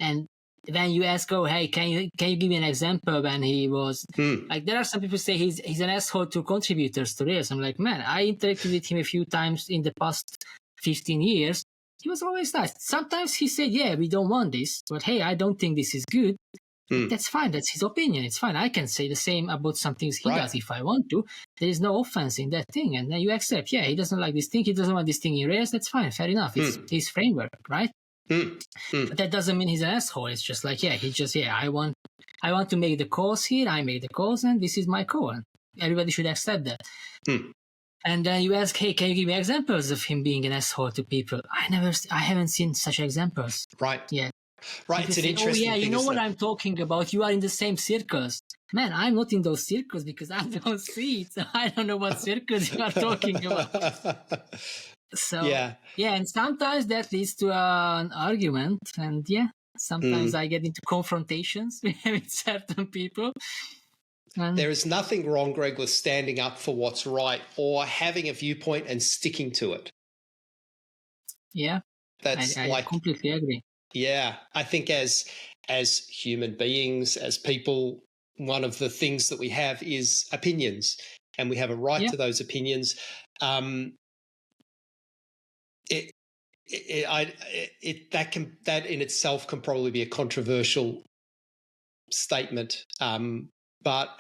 and when you ask, oh, hey, can you give me an example when he was like, there are some people say he's an asshole to contributors to Rails. I'm like, man, I interacted with him a few times in the past 15 years. He was always nice. Sometimes he said, yeah, we don't want this, but hey, I don't think this is good. That's fine. That's his opinion. It's fine. I can say the same about some things he does if I want to. There is no offense in that thing. And then you accept, yeah, he doesn't like this thing. He doesn't want this thing in Rails. That's fine. Fair enough. It's his framework, right? But that doesn't mean he's an asshole. It's just like, I want to make the calls here. I make the calls, and this is my call. And everybody should accept that. And then you ask, hey, can you give me examples of him being an asshole to people? I haven't seen such examples. Right. Yeah. Right. People It's an say, interesting thing. You know what I'm talking about? You are in the same circles. Man, I'm not in those circles because I don't see it. So I don't know what circles you are talking about. So, and sometimes that leads to an argument. And sometimes I get into confrontations with certain people. And there is nothing wrong, Greg, with standing up for what's right or having a viewpoint and sticking to it. Yeah, I completely agree. Yeah, I think as human beings, as people, one of the things that we have is opinions, and we have a right to those opinions. That in itself can probably be a controversial statement, but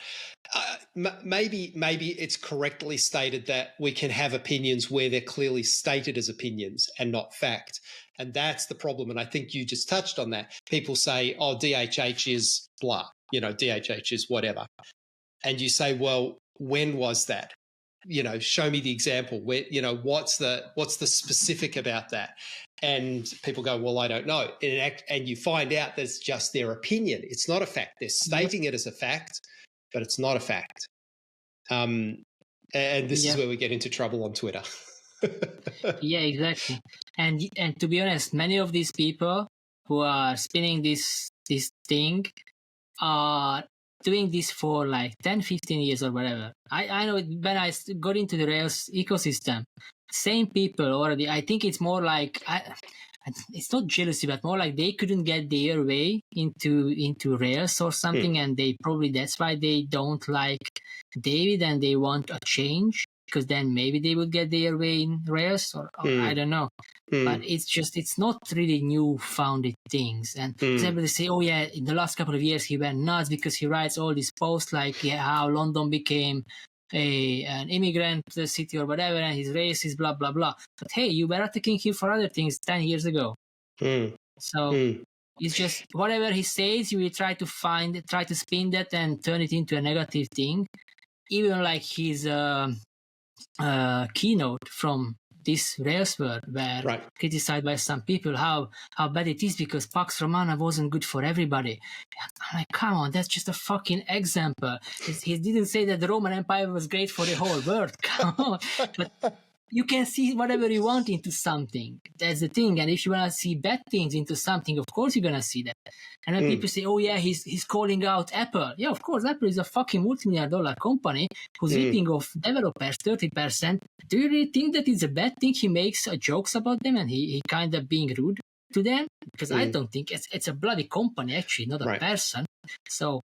maybe it's correctly stated that we can have opinions where they're clearly stated as opinions and not fact, and that's the problem. And I think you just touched on that. People say, "Oh, DHH is blah," DHH is whatever, and you say, "Well, when was that? Show me the example. Where, what's the specific about that?" And people go, "Well, I don't know." And you find out that it's just their opinion. It's not a fact. They're stating it as a fact, but it's not a fact. And this is where we get into trouble on Twitter. Yeah, exactly. And to be honest, many of these people who are spinning this thing are doing this for like 10, 15 years or whatever. I know when I got into the Rails ecosystem, same people already. I think it's more like, it's not jealousy, but more like they couldn't get their way into Rails or something, and that's why they don't like David and they want a change, because then maybe they would get their way in Rails, or I don't know. But it's not really new founded things. And everybody say, oh yeah, in the last couple of years he went nuts because he writes all these posts like how London became an immigrant city or whatever, and he's racist, blah, blah, blah. But hey, you were attacking him for other things 10 years ago. So it's just whatever he says, you will try to spin that and turn it into a negative thing. Even like his keynote from this Rails world, where criticized by some people how bad it is because Pax Romana wasn't good for everybody. I'm like, come on, that's just a fucking example. He didn't say that the Roman Empire was great for the whole world. Come on. But you can see whatever you want into something. That's the thing. And if you want to see bad things into something, of course you're gonna see that. And when people say, "Oh yeah, he's calling out Apple," yeah, of course, Apple is a fucking multi-million-dollar company who's ripping off developers 30%. Do you really think that it's a bad thing? He makes jokes about them and he kind of being rude to them, because I don't think it's a bloody company actually, not a person. So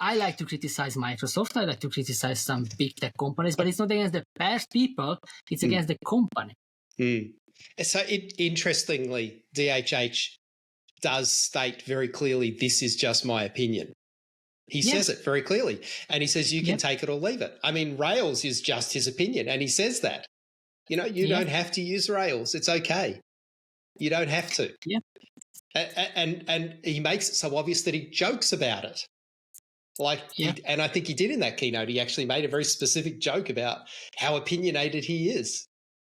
I like to criticize Microsoft. I like to criticize some big tech companies, but it's not against the past people. It's against the company. So interestingly, DHH does state very clearly, this is just my opinion. He says it very clearly. And he says, you can take it or leave it. I mean, Rails is just his opinion. And he says that, you know, you don't have to use Rails. It's okay. You don't have to. Yeah. And he makes it so obvious that he jokes about it. And I think he did in that keynote. He actually made a very specific joke about how opinionated he is.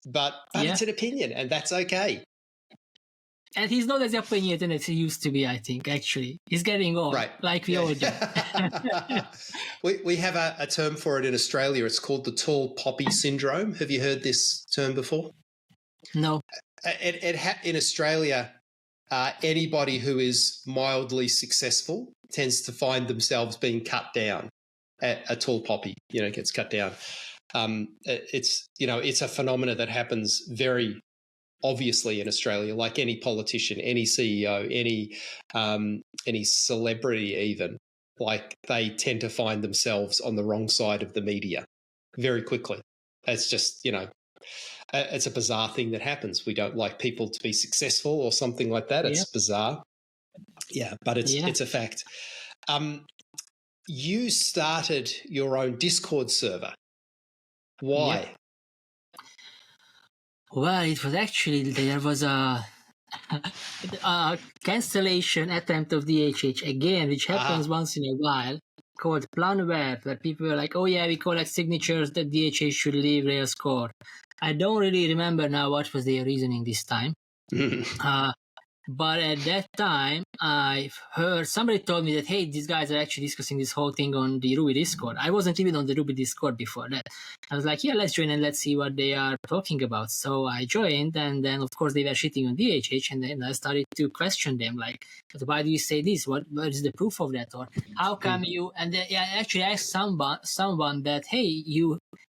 But it's an opinion, and that's okay. And he's not as opinionated as he used to be, I think, actually. He's getting old, like we all do. We have a term for it in Australia. It's called the tall poppy syndrome. Have you heard this term before? No. In Australia, anybody who is mildly successful tends to find themselves being cut down. A tall poppy, gets cut down. It's a phenomena that happens very obviously in Australia, like any politician, any CEO, any celebrity even, like they tend to find themselves on the wrong side of the media very quickly. It's just, it's a bizarre thing that happens. We don't like people to be successful or something like that. It's bizarre. Yeah, but it's a fact. You started your own Discord server. Why? Yeah. Well, it was actually, there was a cancellation attempt of DHH again, which happens once in a while, called Planware, where people were like, oh yeah, we collect signatures that DHH should leave Rails core. I don't really remember now what was their reasoning this time. But at that time, I heard somebody told me that, hey, these guys are actually discussing this whole thing on the Ruby Discord. I wasn't even on the Ruby Discord before that. I was like, yeah, let's join and let's see what they are talking about. So I joined, and then, of course, they were shitting on DHH, and then I started to question them, like, why do you say this? What is the proof of that? Or how come you... And I actually asked someone that, hey,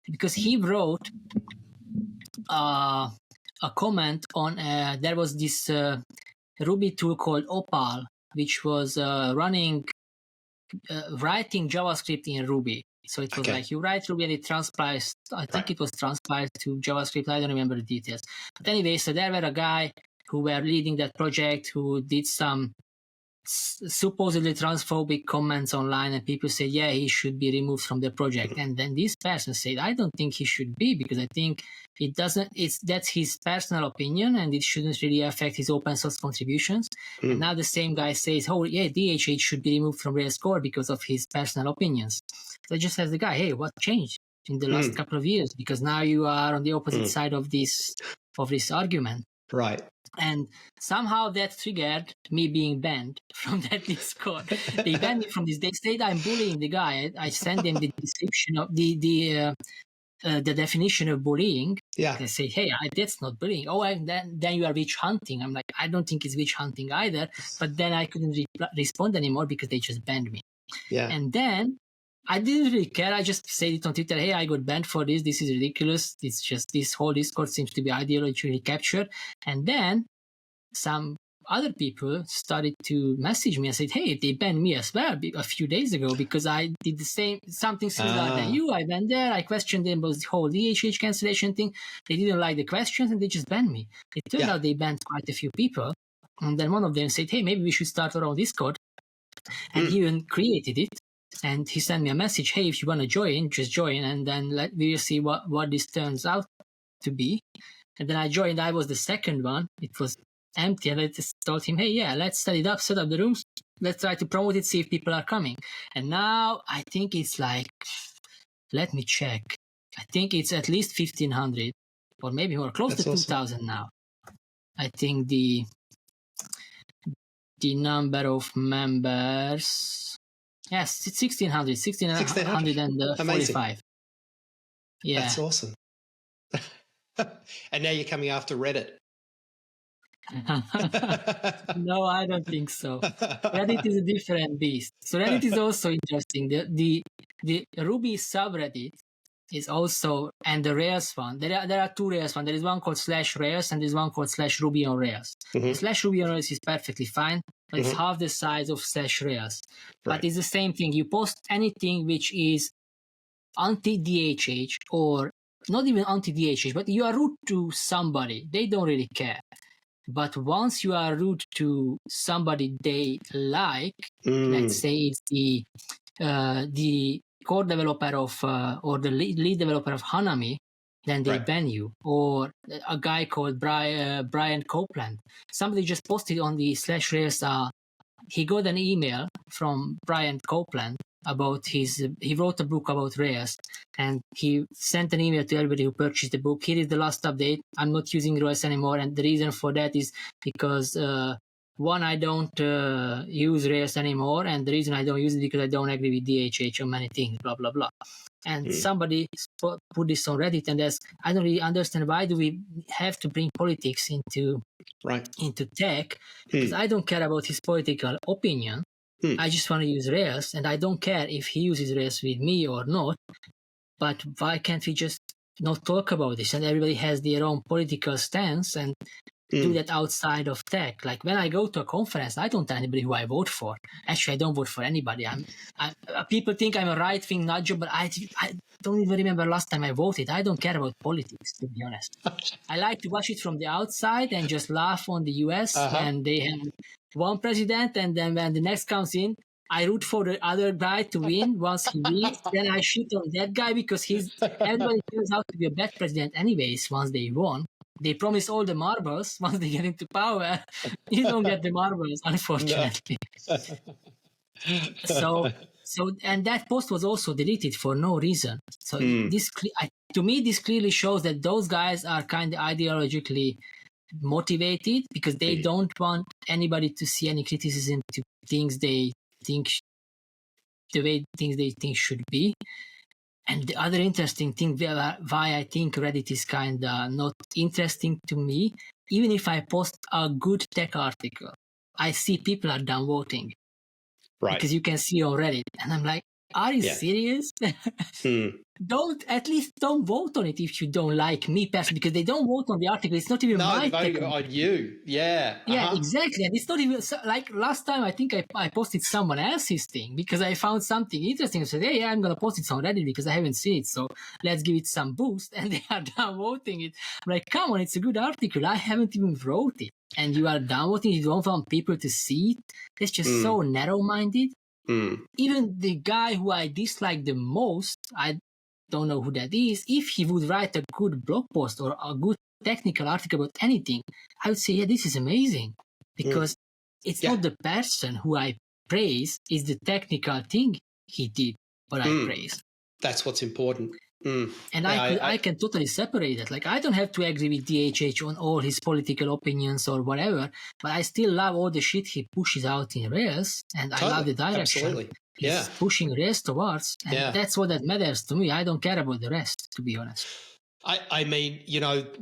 because he wrote a comment on... there was this... Ruby tool called Opal, which was writing JavaScript in Ruby. So it was like you write Ruby and it transpiles. I think it was transpiled to JavaScript. I don't remember the details. But anyway, so there were a guy who were leading that project who did some supposedly transphobic comments online, and people say, yeah, he should be removed from the project. And then this person said, I don't think he should be, because I think that's his personal opinion and it shouldn't really affect his open source contributions. And now the same guy says, oh yeah, DHH should be removed from Rails core because of his personal opinions. So I just asked the guy, hey, what changed in the last couple of years? Because now you are on the opposite side of this argument. Right. And somehow that triggered me being banned from that Discord. They banned me from this. They said I'm bullying the guy. I sent them the description of the definition of bullying. Yeah. They say, hey, that's not bullying. Oh, and then you are witch hunting. I'm like, I don't think it's witch hunting either. But then I couldn't respond anymore because they just banned me. Yeah. And then I didn't really care. I just said it on Twitter. Hey, I got banned for this. This is ridiculous. It's just this whole Discord seems to be ideologically captured. And then some other people started to message me and said, hey, they banned me as well a few days ago because I did something similar than you. I went there. I questioned them about the whole DHH cancellation thing. They didn't like the questions and they just banned me. It turned out they banned quite a few people. And then one of them said, hey, maybe we should start our own Discord. And he even created it. And he sent me a message, hey, if you want to join, just join, and then we'll see what this turns out to be. And then I joined. I was the second one. It was empty, and I just told him, hey, yeah, let's set it up, set up the rooms. Let's try to promote it, see if people are coming. And now I think it's like, let me check. I think it's at least 1,500 or maybe more, close to 2,000 now. I think the number of members... Yes, it's 1,645. Yeah. That's awesome. And now you're coming after Reddit. No, I don't think so. Reddit is a different beast. So Reddit is also interesting. The Ruby subreddit is also, and the Rails one. There are two Rails ones. There is one called /Rails and there is one called /Ruby on Rails. Mhm. The /Ruby on Rails is perfectly fine, but it's half the size of /Rails. Right. But it's the same thing. You post anything which is anti-DHH or not even anti-DHH, but you are rude to somebody. They don't really care. But once you are rude to somebody they like, let's say it's the core developer of or the lead developer of Hanami, then they Right. ban you. Or a guy called Brian Copeland. Somebody just posted on the /Rails. He got an email from Brian Copeland about he wrote a book about Rails, and he sent an email to everybody who purchased the book. Here is the last update. I'm not using Rails anymore, and the reason for that is because one, I don't use Rails anymore, and the reason I don't use it because I don't agree with DHH on many things, blah blah blah. And somebody put this on Reddit, and I don't really understand why do we have to bring politics into tech, because I don't care about his political opinion. I just want to use Rails, and I don't care if he uses Rails with me or not. But why can't we just not talk about this? And everybody has their own political stance and do that outside of tech. Like when I go to a conference, I don't tell anybody who I vote for. Actually, I don't vote for anybody. People think I'm a right-wing nudger, but I don't even remember last time I voted. I don't care about politics, to be honest. I like to watch it from the outside and just laugh on the US when they have one president, and then when the next comes in, I root for the other guy to win. Once he wins, then I shit on that guy because everybody turns out to be a bad president anyways once they won. They promise all the marbles. Once they get into power, you don't get the marbles, unfortunately. No. So, and that post was also deleted for no reason. So to me, this clearly shows that those guys are kind of ideologically motivated because they don't want anybody to see any criticism to things they think the way things they think should be. And the other interesting thing why I think Reddit is kind of not interesting to me, even if I post a good tech article, I see people are downvoting. Right. Because you can see on Reddit. And I'm like, are you serious? At least don't vote on it if you don't like me personally, because they don't vote on the article. It's not even my voting on you. Yeah. Yeah, exactly. And it's not even like last time. I think I posted someone else's thing because I found something interesting. I said, hey, I'm going to post it on Reddit because I haven't seen it. So let's give it some boost. And they are downvoting it. I'm like, come on, it's a good article. I haven't even wrote it. And you are downvoting. You don't want people to see it. That's just so narrow-minded. Even the guy who I dislike the most, I don't know who that is, if he would write a good blog post or a good technical article about anything, I would say, yeah, this is amazing. Because it's not the person who I praise, it's the technical thing he did what I praise. That's what's important. And I can totally separate it. Like, I don't have to agree with DHH on all his political opinions or whatever, but I still love all the shit he pushes out in Rails, and I love the direction he's pushing Rails towards, and that's what that matters to me. I don't care about the rest, to be honest. I mean,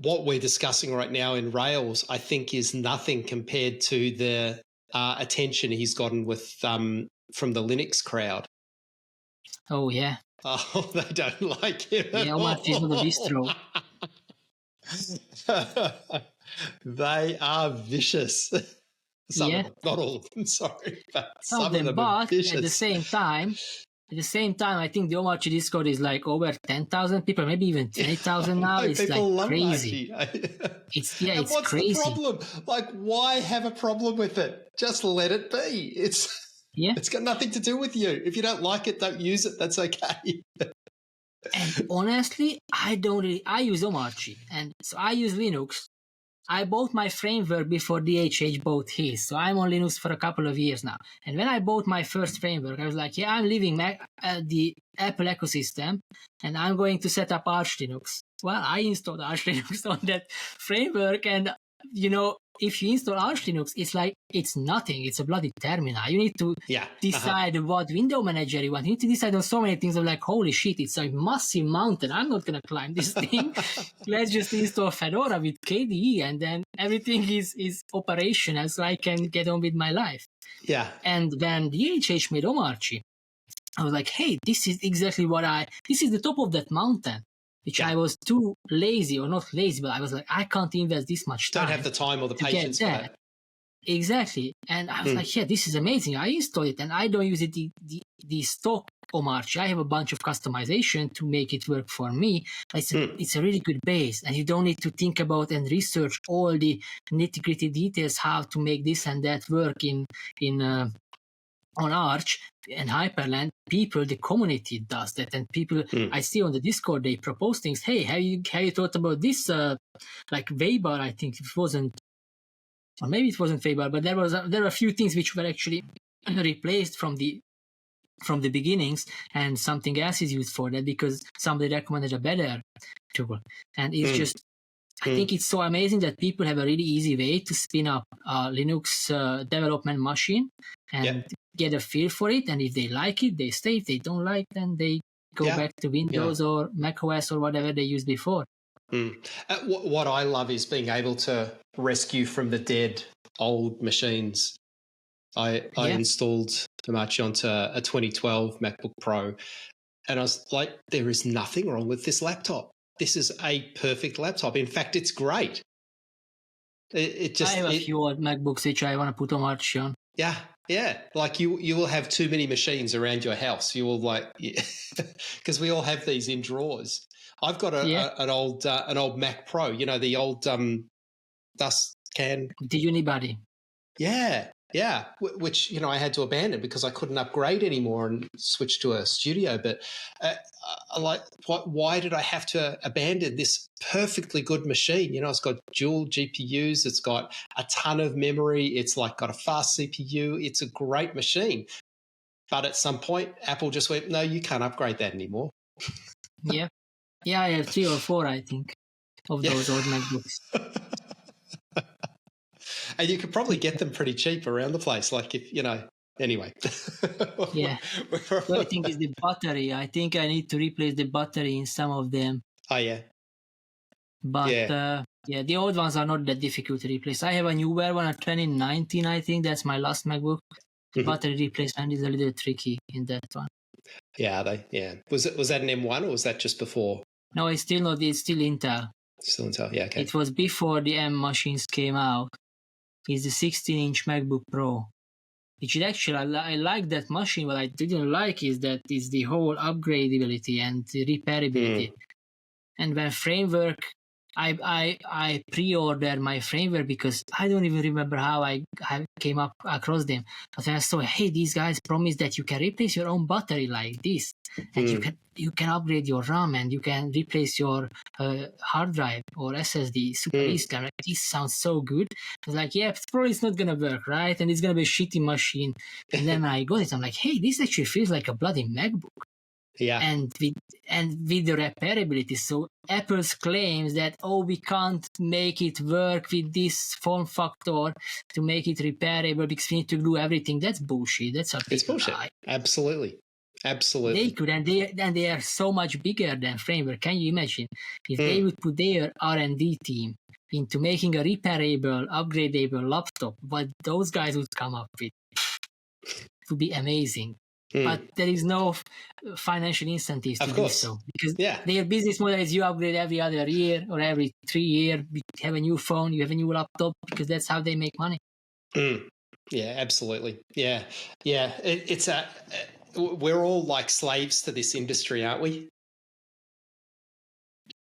what we're discussing right now in Rails, I think is nothing compared to the attention he's gotten with from the Linux crowd. Oh, yeah. Oh, they don't like him. Yeah, Omar is not a distro. They are vicious. Some of them, not all of them, sorry. But some of them are vicious. At the same time, I think the Omarchi Discord is like over 10,000 people, maybe even 20,000 now. It's like crazy. It's what's crazy. The problem? Like, why have a problem with it? Just let it be. It's got nothing to do with you. If you don't like it, don't use it. That's okay. And honestly, I use Omarchi, and so I use Linux. I bought my framework before DHH bought his, so I'm on Linux for a couple of years now. And when I bought my first framework, I was like, I'm leaving the Apple ecosystem, and I'm going to set up Arch Linux. Well, I installed Arch Linux on that framework, and if you install Arch Linux, it's like, it's nothing. It's a bloody terminal. You need to decide what window manager you want. You need to decide on so many things. I'm like, holy shit, it's a massive mountain. I'm not going to climb this thing. Let's just install Fedora with KDE, and then everything is operational, so I can get on with my life. Yeah. And when DHH made Omarchy, I was like, hey, this is exactly this is the top of that mountain, which I was too lazy, or not lazy, but I was like, I can't invest this much time. Don't have the time or the patience for that. Exactly. And I was like, yeah, this is amazing. I installed it, and I don't use it the stock Omarchy. I have a bunch of customization to make it work for me. It's a really good base, and you don't need to think about and research all the nitty-gritty details how to make this and that work on Arch and Hyperland. People, the community does that, and people I see on the Discord, they propose things. Hey, have you thought about this? Like Weber, I think it wasn't, or maybe it wasn't Weber, but there were a few things which were actually replaced from the beginnings, and something else is used for that because somebody recommended a better tool. And it's just, I think it's so amazing that people have a really easy way to spin up a Linux development machine and get a feel for it. And if they like it, they stay. If they don't like, then they go back to Windows or macOS or whatever they used before. What I love is being able to rescue from the dead old machines. I installed Omarchy onto a 2012 MacBook Pro, and I was like, there is nothing wrong with this laptop. This is a perfect laptop. In fact, it's great. I have a few old MacBooks which I want to put Omarchy on. Yeah. Like you will have too many machines around your house. You will because we all have these in drawers. I've got an old Mac Pro. The old dust can. The Unibody. Yeah, which I had to abandon because I couldn't upgrade anymore and switch to a studio. But why did I have to abandon this perfectly good machine? It's got dual GPUs, it's got a ton of memory, it's got a fast CPU, it's a great machine. But at some point, Apple just went, no, you can't upgrade that anymore. Yeah, I have 3 or 4, I think, of those old MacBooks. And you could probably get them pretty cheap around the place. Anyway. Yeah. What I think is the battery. I think I need to replace the battery in some of them. Oh, yeah. But, the old ones are not that difficult to replace. I have a newer one, a 2019, I think. That's my last MacBook. The battery replacement is a little tricky in that one. Yeah, Was that an M1 or was that just before? No, it's still not. It's still Intel. Still Intel, yeah, okay. It was before the M machines came out. It's the 16-inch MacBook Pro, which is actually, I like that machine. What I didn't like is the whole upgradability and the repairability. And when framework, I pre-ordered my framework because I don't even remember how I came up across them. But when I saw, hey, these guys promise that you can replace your own battery like this, and you can upgrade your RAM, and you can replace your hard drive or SSD super easily. I'm like, this sounds so good. I was like, yeah, probably it's not gonna work, right? And it's gonna be a shitty machine. And then I got it. I'm like, hey, this actually feels like a bloody MacBook. Yeah. And with the repairability. So Apple's claims that, we can't make it work with this form factor to make it repairable because we need to do everything. That's bullshit. It's bullshit. Absolutely. They could, and they are so much bigger than framework. Can you imagine if they would put their R&D team into making a repairable, upgradable laptop? What those guys would come up with, it would be amazing. But there is no financial incentives to do so because their business model is you upgrade every other year or every 3 years. You have a new phone, you have a new laptop because that's how they make money. Yeah, absolutely. Yeah. We're all like slaves to this industry, aren't we?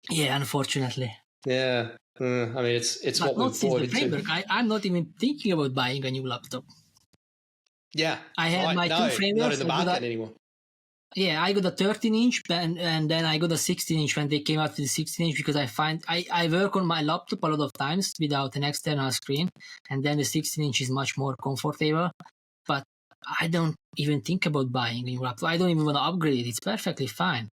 Yeah, unfortunately. Yeah. I mean, it's but what we've bought into. I'm not even thinking about buying a new laptop. Yeah, I had my 2 frameworks. Not in the market anymore. Yeah, I got a 13-inch and then I got a 16-inch when they came out with the 16-inch because I work on my laptop a lot of times without an external screen, and then the 16-inch is much more comfortable. But I don't even think about buying a new laptop. I don't even want to upgrade it. It's perfectly fine.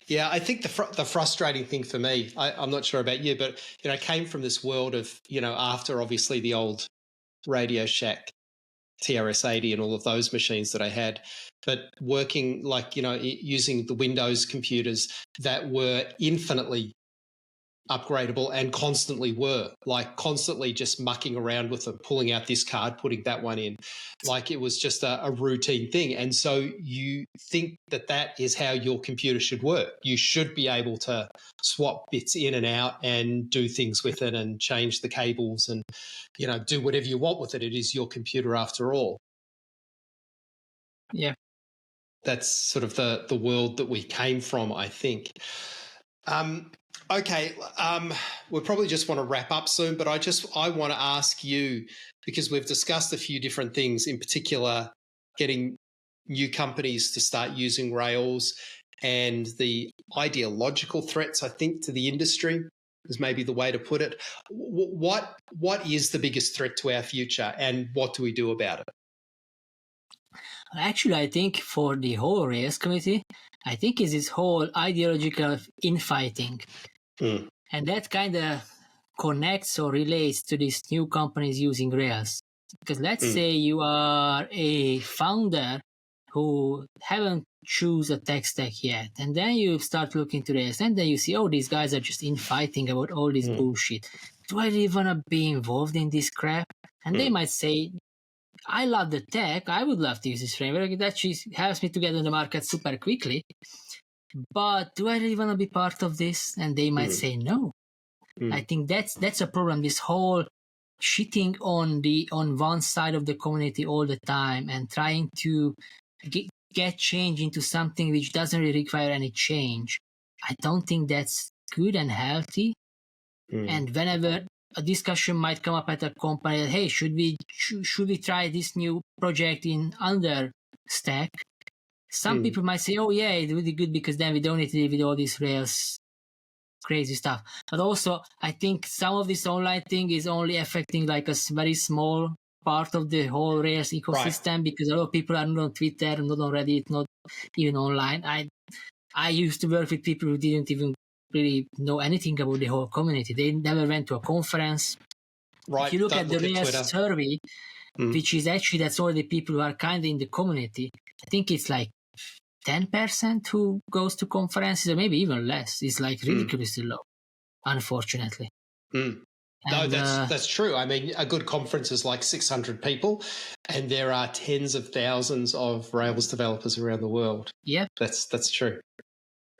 Yeah, I think the frustrating thing for me, I'm not sure about you, but I came from this world of after obviously the old Radio Shack TRS-80 and all of those machines that I had, but working like using the Windows computers that were infinitely upgradable and constantly just mucking around with them, pulling out this card, putting that one in, like it was just a routine thing. And so you think that is how your computer should work. You should be able to swap bits in and out and do things with it and change the cables and do whatever you want with it. It is your computer after all. Yeah. That's sort of the world that we came from, I think. Okay, we probably just want to wrap up soon, but I want to ask you, because we've discussed a few different things, in particular getting new companies to start using Rails and the ideological threats, I think, to the industry is maybe the way to put it. What is the biggest threat to our future and what do we do about it? Actually, I think for the whole Rails community, I think is this whole ideological infighting. And that kind of connects or relates to these new companies using Rails. Because let's say you are a founder who haven't choose a tech stack yet, and then you start looking to Rails, and then you see, oh, these guys are just infighting about all this bullshit. Do I really want to be involved in this crap? And they might say, I love the tech. I would love to use this framework. It actually helps me to get on the market super quickly. But do I really want to be part of this? And they might say no. I think that's a problem. This whole shitting on one side of the community all the time and trying to get change into something which doesn't really require any change. I don't think that's good and healthy. And whenever a discussion might come up at a company that, hey, should we try this new project in under stack? Some people might say, oh yeah, it's really good because then we don't need to deal with all this Rails crazy stuff. But also, I think some of this online thing is only affecting like a very small part of the whole Rails ecosystem, because a lot of people are not on Twitter, not on Reddit, not even online. I used to work with people who didn't even really know anything about the whole community. They never went to a conference. Right. If you look at the Rails survey, which is actually, that's all the people who are kind of in the community, I think it's like 10% who goes to conferences, or maybe even less. It's like ridiculously low, unfortunately. No, that's true. I mean, a good conference is like 600 people, and there are tens of thousands of Rails developers around the world. Yeah, that's true.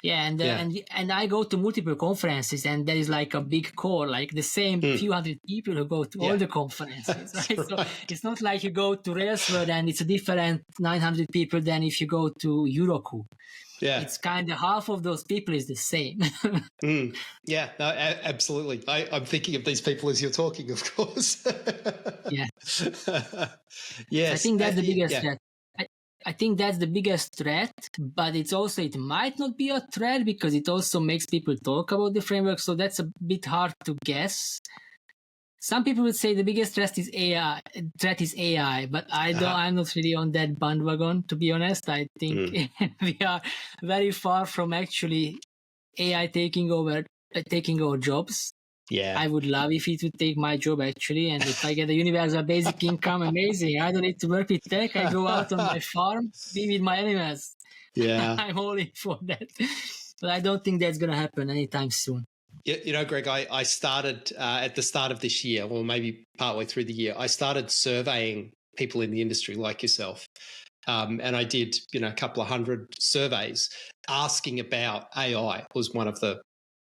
Yeah, and I go to multiple conferences, and there is like a big core, like the same few hundred people who go to all the conferences. Right? Right. So it's not like you go to Railsworld and it's a different 900 people than if you go to Eurocoup. Yeah, it's kind of half of those people is the same. Yeah, no, absolutely. I'm thinking of these people as you're talking, of course. Yeah. Yes, I think that's the biggest threat. I think that's the biggest threat, but it might not be a threat because it also makes people talk about the framework. So that's a bit hard to guess. Some people would say the biggest threat is AI, but I'm not really on that bandwagon, to be honest. I think we are very far from actually AI taking over jobs. Yeah, I would love if it would take my job, actually. And if I get a universal basic income, amazing. I don't need to work with tech. I go out on my farm, be with my animals. Yeah. I'm all in for that. But I don't think that's going to happen anytime soon. Greg, I started at the start of this year, or maybe partway through the year, I started surveying people in the industry like yourself. And I did, a couple of hundred surveys asking about AI was one of the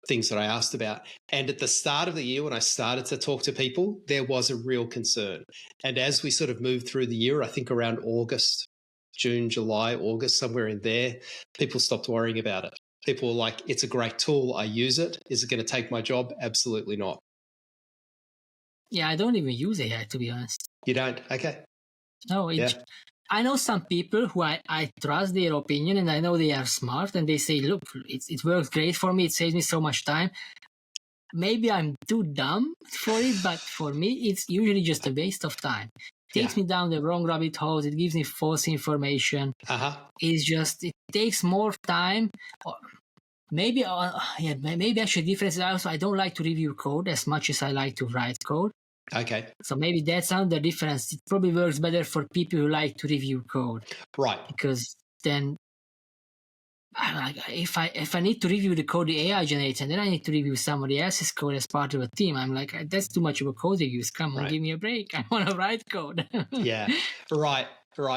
things that I asked about. And at the start of the year, when I started to talk to people, there was a real concern. And as we sort of moved through the year, I think around June, July, August, somewhere in there, people stopped worrying about it. People were like, it's a great tool. I use it. Is it going to take my job? Absolutely not. Yeah, I don't even use AI, to be honest. You don't? Okay. No, I know some people who I trust their opinion, and I know they are smart, and they say, look, it works great for me. It saves me so much time. Maybe I'm too dumb for it, but for me, it's usually just a waste of time. It takes me down the wrong rabbit holes. It gives me false information. It takes more time. maybe maybe actually the difference is also I don't like to review code as much as I like to write code. Okay. So maybe that's another difference. It probably works better for people who like to review code. Right. Because then if I need to review the code the AI generates and then I need to review somebody else's code as part of a team, I'm like, that's too much of a code reviews. Come on, give me a break. I want to write code. Yeah. Right.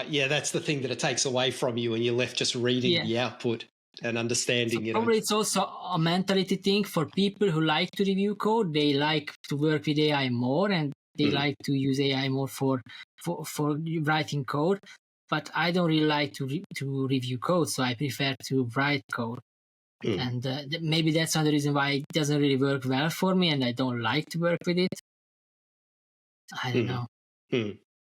Yeah, that's the thing that it takes away from you, and you're left just reading the output and understanding. So probably it's also a mentality thing for people who like to review code. They like to work with AI more, and they like to use AI more for writing code. But I don't really like to review code, so I prefer to write code. And maybe that's another reason why it doesn't really work well for me, and I don't like to work with it. I don't know.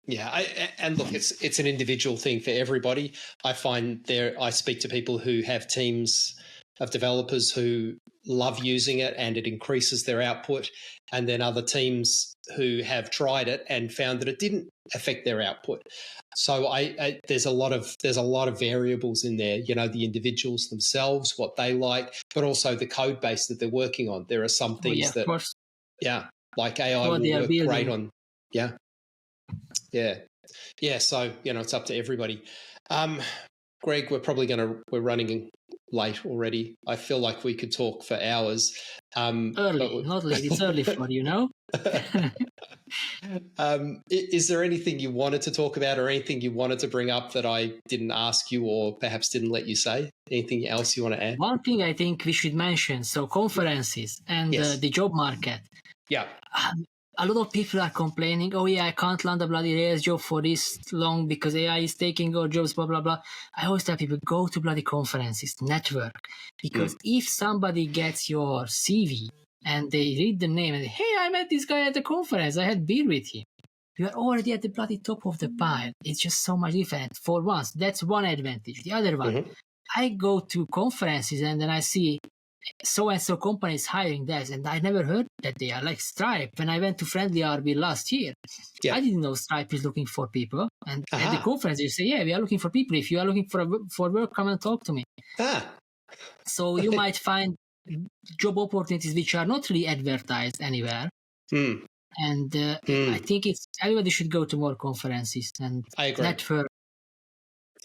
Yeah, and look, it's an individual thing for everybody. I find I speak to people who have teams of developers who love using it and it increases their output, and then other teams who have tried it and found that it didn't affect their output. So there's a lot of variables in there. You know, the individuals themselves, what they like, but also the code base that they're working on. There are some things of course. like AI will work great on. Yeah. So, you know, it's up to everybody. Greg, we're running late already. I feel like we could talk for hours. Early, not late. It's early for you, know? Is there anything you wanted to talk about or anything you wanted to bring up that I didn't ask you or perhaps didn't let you say? Anything else you want to add? One thing I think we should mention, so conferences and the job market. Yeah. A lot of people are complaining, oh yeah, I can't land a bloody Rails job for this long because AI is taking our jobs, blah, blah, blah. I always tell people, go to bloody conferences, network. Because if somebody gets your CV and they read the name and, hey, I met this guy at the conference, I had beer with him. You are already at the bloody top of the pile. It's just so much different. For once, that's one advantage. The other one, I go to conferences and then I see so-and-so company is hiring that, and I never heard that they are like Stripe. When I went to Friendly RB last year, I didn't know Stripe is looking for people. And at the conference, you say, yeah, we are looking for people. If you are looking for work, come and talk to me. So you might find job opportunities which are not really advertised anywhere. And I think everybody should go to more conferences and network.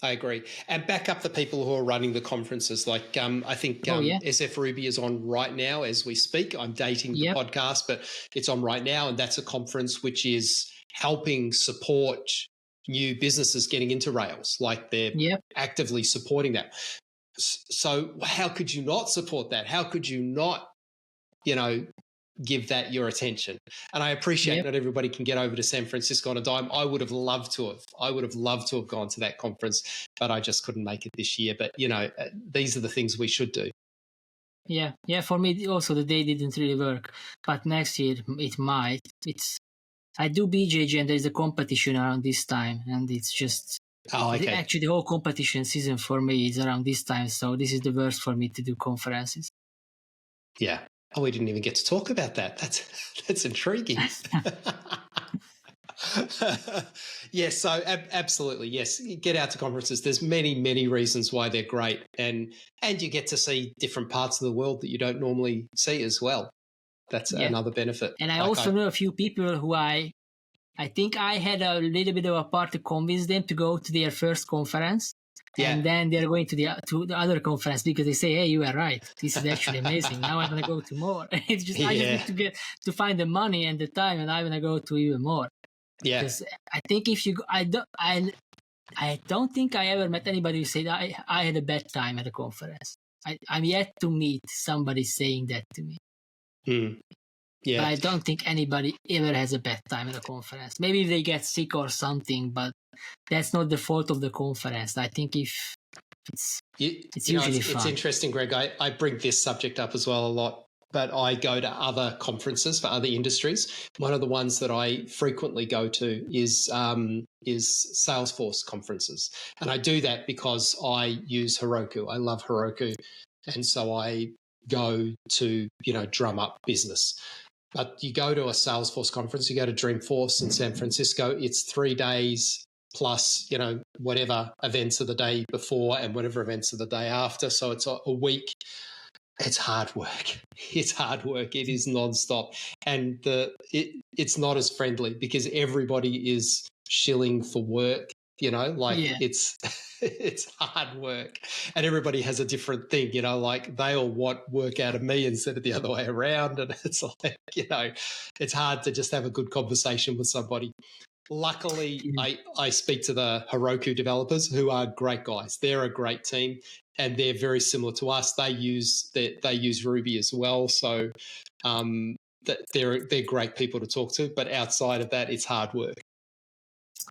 I agree. And back up the people who are running the conferences. Like I think SF Ruby is on right now as we speak. I'm dating the podcast, but it's on right now. And that's a conference which is helping support new businesses getting into Rails. Like they're actively supporting that. So how could you not support that? How could you not, give that your attention? And I appreciate not everybody can get over to San Francisco on a dime. I would have loved to have gone to that conference, but I just couldn't make it this year. But, these are the things we should do. Yeah. For me also the day didn't really work, but next year it might. I do BJJ and there's a competition around this time, and it's just actually the whole competition season for me is around this time. So this is the worst for me to do conferences. Yeah. Oh, we didn't even get to talk about that. That's intriguing. Yes, so absolutely, yes. Get out to conferences. There's many, many reasons why they're great, and you get to see different parts of the world that you don't normally see as well. That's another benefit. And I also know a few people who I think I had a little bit of a part to convince them to go to their first conference. And then they're going to the other conference because they say, hey, you are right. This is actually amazing. Now I'm going to go to more. It's just, I just need to find the money and the time, and I'm going to go to even more. Yeah. Because I think if you go, I don't think I ever met anybody who said I had a bad time at a conference. I'm yet to meet somebody saying that to me. Yeah. But I don't think anybody ever has a bad time at a conference. Maybe they get sick or something, but that's not the fault of the conference. I think if it's usually fun. It's interesting, Greg. I bring this subject up as well a lot, but I go to other conferences for other industries. One of the ones that I frequently go to is Salesforce conferences. And I do that because I use Heroku. I love Heroku. And so I go to, drum up business. But you go to a Salesforce conference, you go to Dreamforce in San Francisco, it's 3 days plus, whatever events of the day before and whatever events of the day after. So it's a week. It's hard work. It's hard work. It is nonstop, and it's not as friendly because everybody is shilling for work. Like it's it's hard work, and everybody has a different thing. Like they all want work out of me instead of the other way around, and it's like it's hard to just have a good conversation with somebody. Luckily, I speak to the Heroku developers who are great guys. They're a great team, and they're very similar to us. They use Ruby as well, so they're great people to talk to. But outside of that, it's hard work.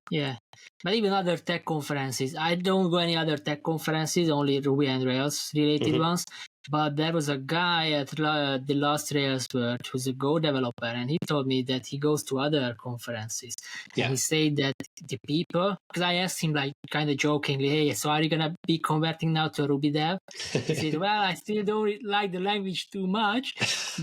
Yeah, but even other tech conferences. I don't go any other tech conferences, only Ruby and Rails related ones. But there was a guy at the last Rails World who's a Go developer, and he told me that he goes to other conferences. And he said that the people, because I asked him like kind of jokingly, hey, so are you going to be converting now to a Ruby dev? He said, well, I still don't like the language too much,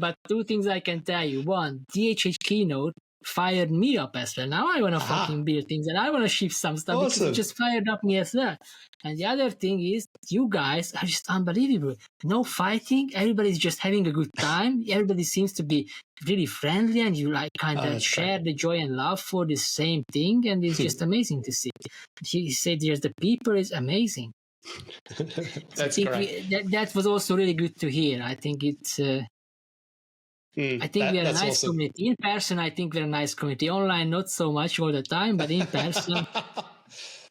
but two things I can tell you. One, DHH Keynote fired me up as well. Now I want to fucking build things and I want to ship some stuff because it just fired up me as well. And the other thing is, you guys are just unbelievable. No fighting. Everybody's just having a good time. Everybody seems to be really friendly, and you like kind of share the joy and love for the same thing. And it's just amazing to see. He said, "There's the people is amazing." That's great. That was also really good to hear. I think it's. I think we are a nice community. In person, I think we're a nice community. Online, not so much all the time, but in person.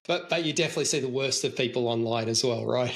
But you definitely see the worst of people online as well, right?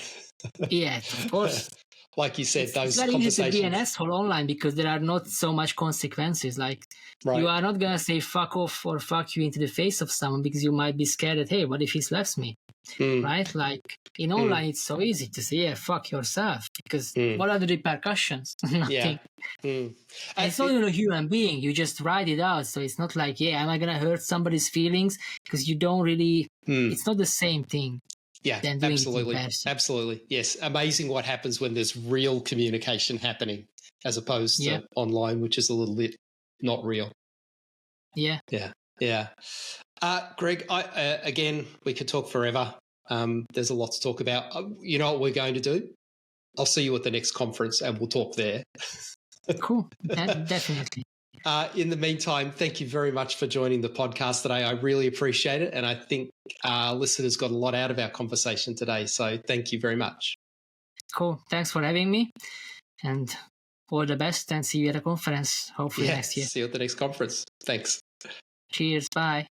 Yeah, of course. Like you said, those conversations. It's very easy to be an asshole online because there are not so much consequences. Like you are not gonna say fuck off or fuck you into the face of someone because you might be scared that, hey, what if he slaps me? Right? Like in online, it's so easy to say, yeah, fuck yourself, because what are the repercussions? Nothing. And it's not even a human being. You just write it out. So it's not like, yeah, am I gonna hurt somebody's feelings? Because you don't really. It's not the same thing. Yeah, absolutely. Yes, amazing what happens when there's real communication happening as opposed to online, which is a little bit not real. Yeah. Greg, again, we could talk forever. There's a lot to talk about. You know what we're going to do? I'll see you at the next conference and we'll talk there. Cool. Definitely. In the meantime, thank you very much for joining the podcast today. I really appreciate it. And I think our listeners got a lot out of our conversation today. So thank you very much. Cool. Thanks for having me. And all the best, and see you at a conference, hopefully next year. See you at the next conference. Thanks. Cheers. Bye.